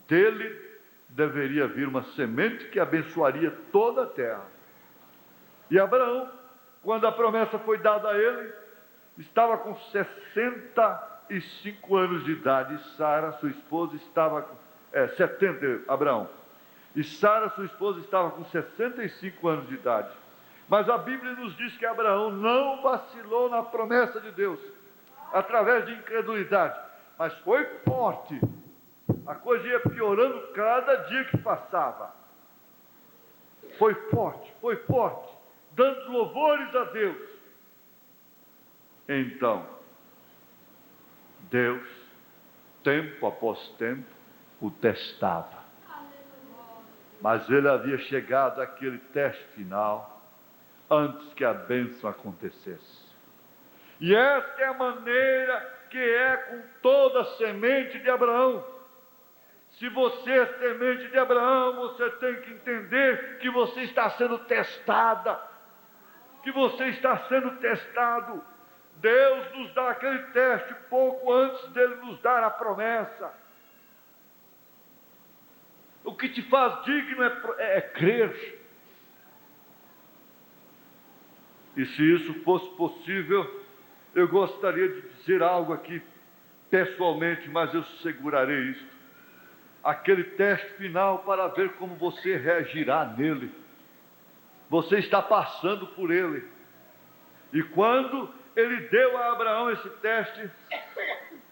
A: dele deveria vir uma semente que abençoaria toda a terra. E Abraão, quando a promessa foi dada a ele, estava com 65 anos de idade, e Sara, sua esposa, estava com 70, Abraão. E Sara, sua esposa, estava com 65 anos de idade. Mas a Bíblia nos diz que Abraão não vacilou na promessa de Deus, através de incredulidade, mas foi forte. A coisa ia piorando cada dia que passava. Foi forte, dando louvores a Deus. Então, Deus, tempo após tempo, o testava. Mas ele havia chegado àquele teste final antes que a bênção acontecesse. E esta é a maneira que é com toda a semente de Abraão. Se você é semente de Abraão, você tem que entender que você está sendo testada, que você está sendo testado. Deus nos dá aquele teste pouco antes dele nos dar a promessa. O que te faz digno é crer. E se isso fosse possível, eu gostaria de dizer algo aqui pessoalmente, mas eu segurarei isso. Aquele teste final para ver como você reagirá nele. Você está passando por ele. E quando ele deu a Abraão esse teste,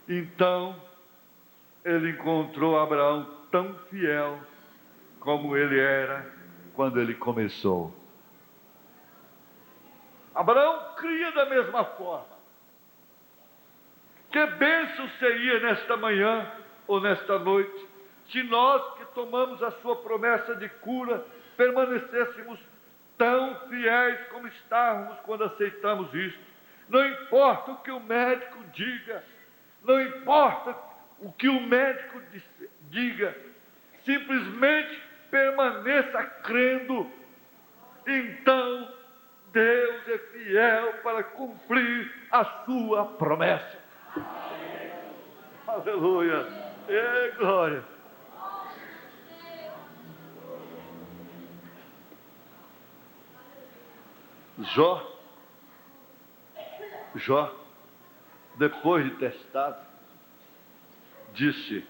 A: então ele encontrou Abraão tão fiel como ele era quando ele começou. Abraão cria da mesma forma. Que bênção seria nesta manhã ou nesta noite, se nós que tomamos a sua promessa de cura, permanecêssemos tão fiéis como estávamos quando aceitamos isto. Não importa o que o médico diga, não importa o que o médico diga, simplesmente permaneça crendo. Então, Deus é fiel para cumprir a sua promessa. Aleluia, glória. Jó, depois de testado, disse: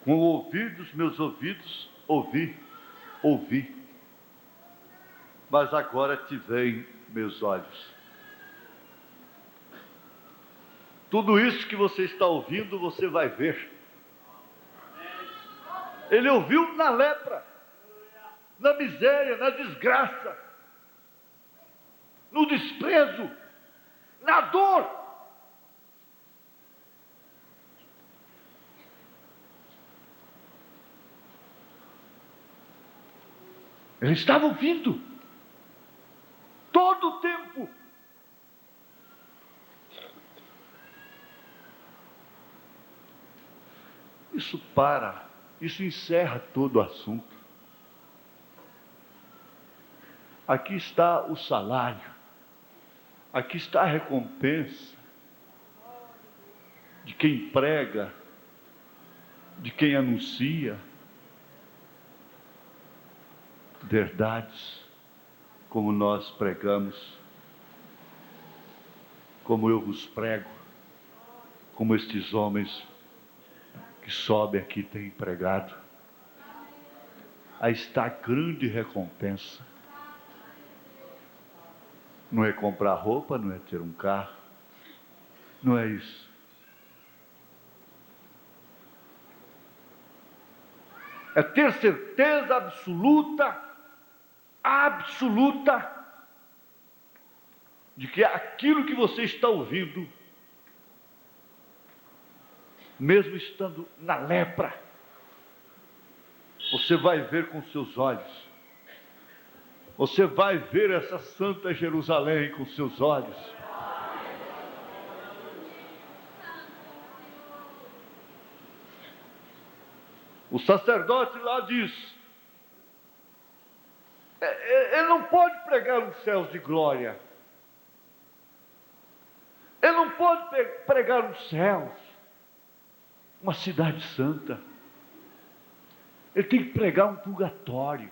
A: com o ouvido dos meus ouvidos ouvi, mas agora te veem meus olhos. Tudo isso que você está ouvindo, você vai ver. Ele ouviu na lepra, na miséria, na desgraça, no desprezo, na dor. Ele estava ouvindo todo o tempo. Isso encerra todo o assunto. Aqui está o salário, aqui está a recompensa de quem prega, de quem anuncia verdades como nós pregamos, como eu vos prego, como estes homens que sobem aqui têm pregado. Aí está a grande recompensa. Não é comprar roupa, não é ter um carro, não é isso. É ter certeza absoluta, de que aquilo que você está ouvindo, mesmo estando na lepra, você vai ver com seus olhos. Você vai ver essa santa Jerusalém com seus olhos. O sacerdote lá diz: ele não pode pregar os céus de glória, ele não pode pregar os céus, uma cidade santa, ele tem que pregar um purgatório.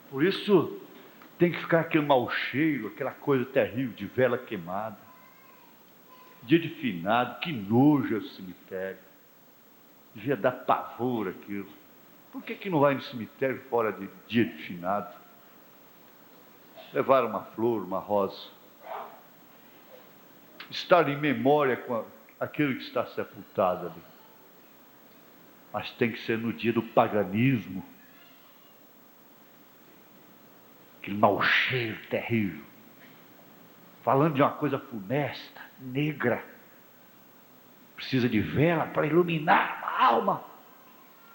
A: Por isso tem que ficar aquele mau cheiro, aquela coisa terrível de vela queimada, dia de finado, que nojo é o cemitério, devia dar pavor aquilo. Por que não vai no cemitério fora de dia de finado? Levar uma flor, uma rosa, estar em memória com aquele que está sepultado ali. Mas tem que ser no dia do paganismo, aquele mau cheiro terrível, falando de uma coisa funesta, negra, precisa de vela para iluminar a alma.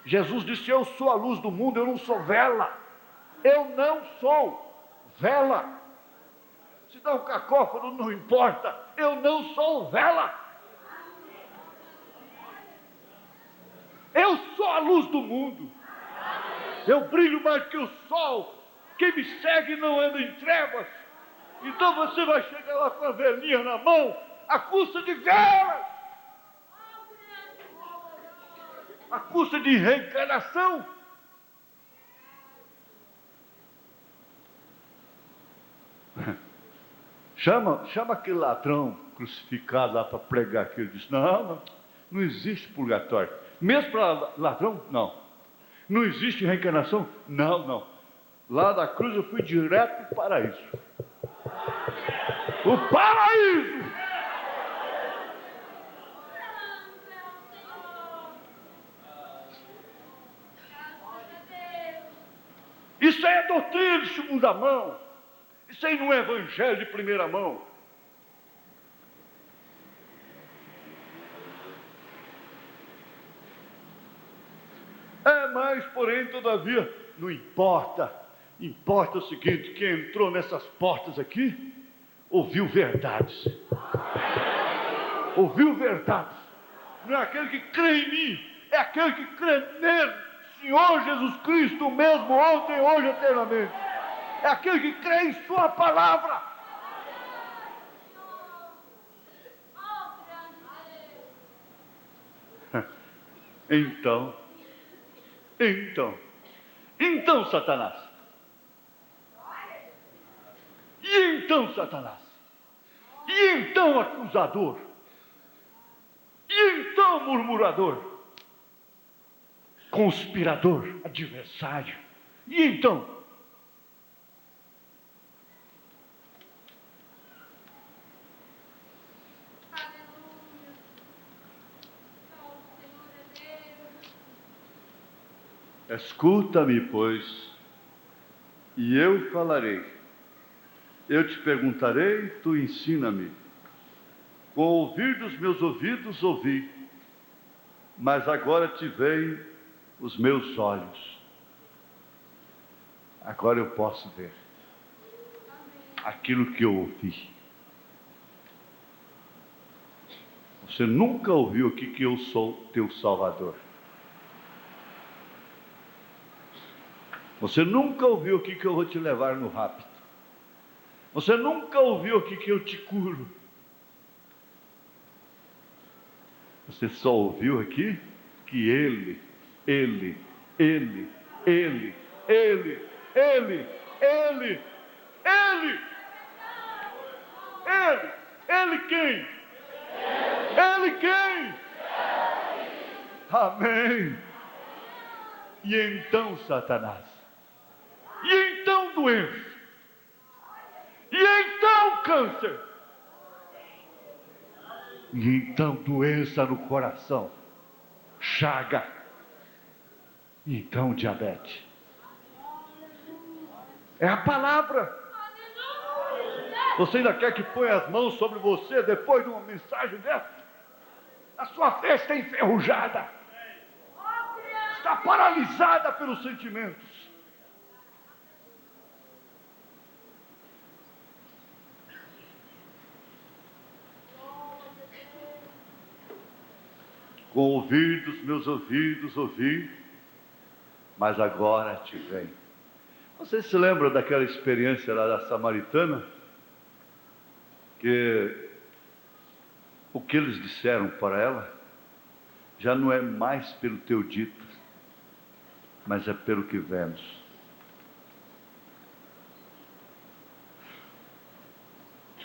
A: Jesus disse: eu sou a luz do mundo, eu não sou vela, eu não sou vela. Se dá um cacófono, não importa, eu não sou vela, eu sou a luz do mundo, eu brilho mais que o sol, quem me segue não anda em trevas. Então você vai chegar lá com a velinha na mão, à custa de velas, à custa de reencarnação. Chama aquele ladrão crucificado lá para pregar aquilo. Ele diz: não existe purgatório. Mesmo para ladrão, não. Não existe reencarnação? Não. Lá da cruz eu fui direto para o paraíso. O paraíso! Isso aí é doutrina de segunda mão. Isso aí não é evangelho de primeira mão. Mas, porém, todavia, não importa. Importa o seguinte: quem entrou nessas portas aqui, ouviu verdades. Ouviu verdades. Não é aquele que crê em mim, é aquele que crê nele, Senhor Jesus Cristo, o mesmo ontem, hoje, eternamente. É aquele que crê em sua palavra. Então, Satanás. E então, Satanás? E então, acusador? E então, murmurador? Conspirador, adversário? E então? Escuta-me, pois, e eu falarei. Eu te perguntarei, tu ensina-me. Com o ouvir dos meus ouvidos ouvi, mas agora te veem os meus olhos. Agora eu posso ver aquilo que eu ouvi. Você nunca ouviu aqui que eu sou teu Salvador. Você nunca ouviu aqui que eu vou te levar no rapto. Você nunca ouviu aqui que eu te curo. Você só ouviu aqui que Ele, quem? Ele quem? Amém. E então, Satanás? E então, doença? E então, câncer? E então, doença no coração? Chaga? E então, diabetes? É a palavra. Você ainda quer que ponha as mãos sobre você depois de uma mensagem dessa? A sua fé está enferrujada, está paralisada pelos sentimentos. com ouvidos, meus ouvidos ouvi, mas agora te vem. Vocês se lembram daquela experiência lá da samaritana? Que o que eles disseram para ela já não é mais pelo teu dito, mas é pelo que vemos.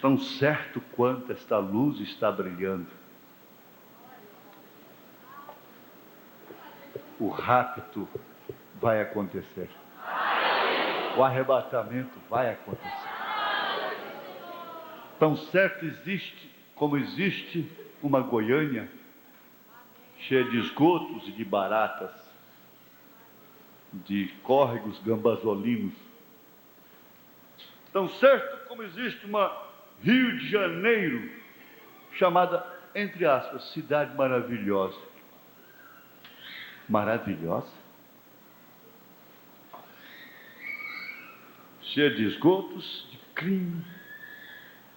A: Tão certo quanto esta luz está brilhando, o rapto vai acontecer. O arrebatamento vai acontecer. Tão certo existe como existe uma Goiânia cheia de esgotos e de baratas, de córregos gambazolinos. Tão certo como existe uma Rio de Janeiro chamada, entre aspas, cidade maravilhosa. Maravilhosa? Cheia de esgotos, de crime,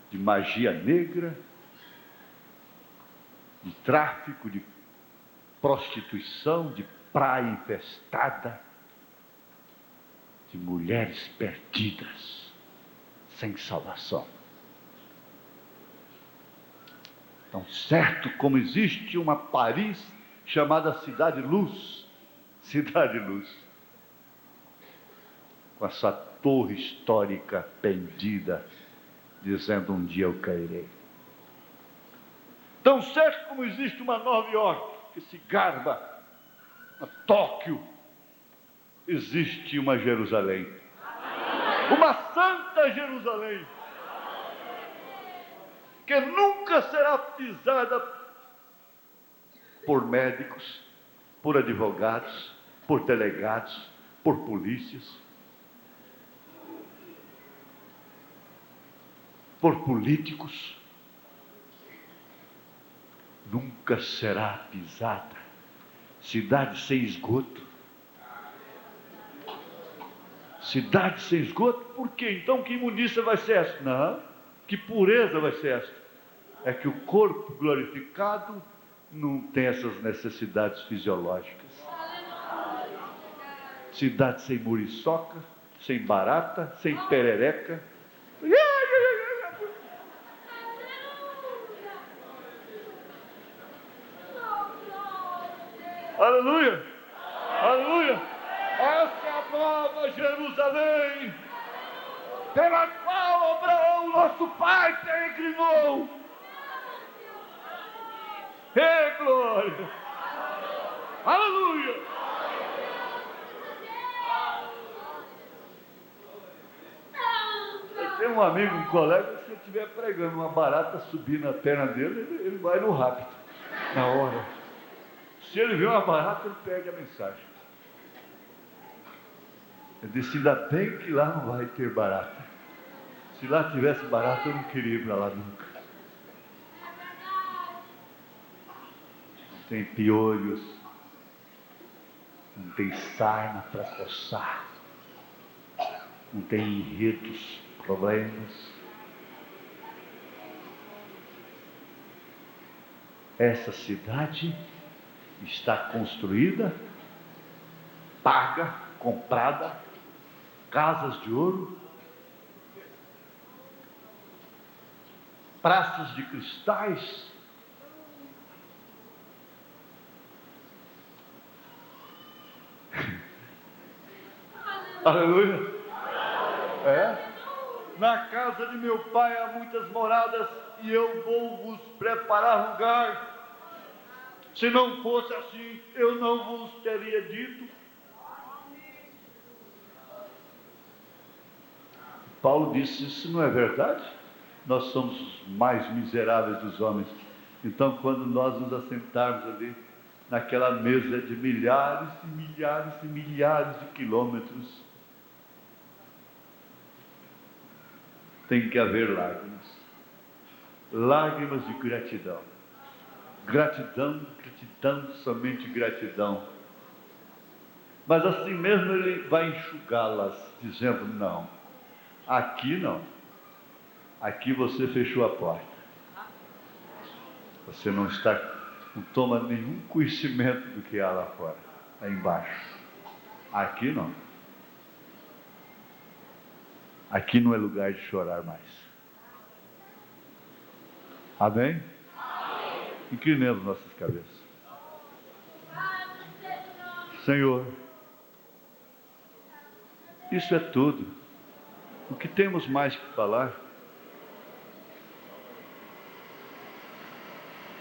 A: de magia negra, de tráfico, de prostituição, de praia infestada, de mulheres perdidas, sem salvação. Tão certo como existe uma Paris chamada Cidade Luz, com a sua torre histórica pendida, dizendo: um dia eu cairei. Tão certo como existe uma Nova York que se garba, uma Tóquio, existe uma Jerusalém, uma santa Jerusalém, que nunca será pisada por médicos, por advogados, por delegados, por polícias, por políticos. Nunca será pisada. Cidade sem esgoto. Cidade sem esgoto? Por quê? Então que imundícia vai ser essa? Não. Que pureza vai ser essa? É que o corpo glorificado não tem essas necessidades fisiológicas. Cidade sem muriçoca, sem barata, sem perereca. Aleluia! Aleluia! Essa é a nova Jerusalém, pela qual Abraão, nosso pai, peregrinou. Ei, glória! Aleluia! Eu tenho um amigo, um colega, se eu estiver pregando uma barata subir na perna dele, ele vai no rápido, na hora. Se ele vê uma barata, ele perde a mensagem. Eu disse: ainda bem que lá não vai ter barata. Se lá tivesse barata, eu não queria ir para lá nunca. Não tem piolhos, não tem sarna para coçar, não tem enredos, problemas. Essa cidade está construída, paga, comprada, casas de ouro, praças de cristais, aleluia, na casa de meu pai há muitas moradas, e eu vou vos preparar lugar. Se não fosse assim, eu não vos teria dito. Paulo disse: isso não é verdade? Nós somos os mais miseráveis dos homens. Então, quando nós nos assentarmos ali, naquela mesa de milhares e milhares e milhares de quilômetros, tem que haver lágrimas. Lágrimas de gratidão. Gratidão, gratidão, somente gratidão. Mas assim mesmo ele vai enxugá-las, dizendo: não, aqui não. Aqui você fechou a porta. Você não está não toma nenhum conhecimento do que há lá fora, lá embaixo. Aqui não. Aqui não é lugar de chorar mais. Amém? Inclinemos nossas cabeças. Senhor, isso é tudo. O que temos mais que falar?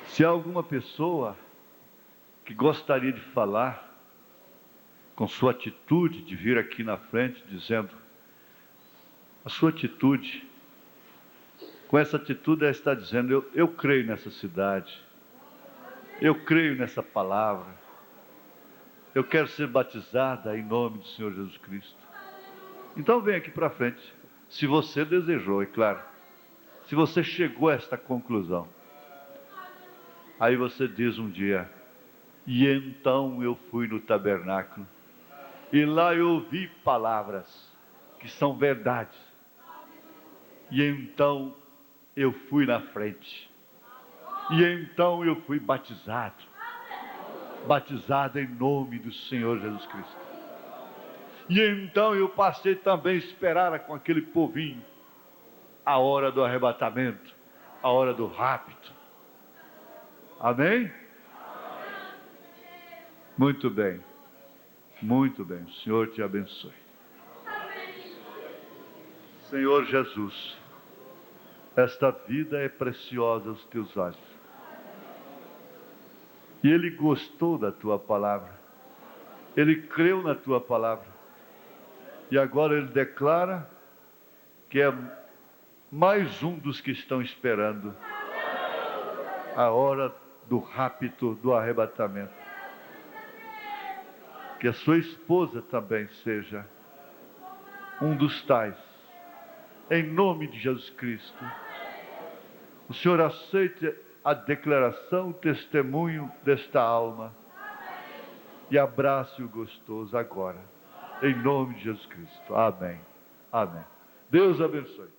A: Se há alguma pessoa que gostaria de falar, com sua atitude de vir aqui na frente, dizendo, a sua atitude, com essa atitude ela está dizendo, eu creio nessa cidade, eu creio nessa palavra, eu quero ser batizada em nome do Senhor Jesus Cristo. Então vem aqui para frente, se você desejou, é claro, se você chegou a esta conclusão. Aí você diz um dia, e então eu fui no tabernáculo, e lá eu ouvi palavras que são verdades, e então eu fui na frente, e então eu fui batizado em nome do Senhor Jesus Cristo. E então eu passei também a esperar com aquele povinho a hora do arrebatamento, a hora do rapto. Amém? Muito bem, o Senhor te abençoe. Senhor Jesus, esta vida é preciosa aos teus olhos. E ele gostou da tua palavra, ele creu na tua palavra, e agora ele declara que é mais um dos que estão esperando a hora do rapto, do arrebatamento. Que a sua esposa também seja um dos tais, em nome de Jesus Cristo. O Senhor aceite a declaração, o testemunho desta alma e abrace o gostoso agora, em nome de Jesus Cristo. Amém. Amém. Deus abençoe.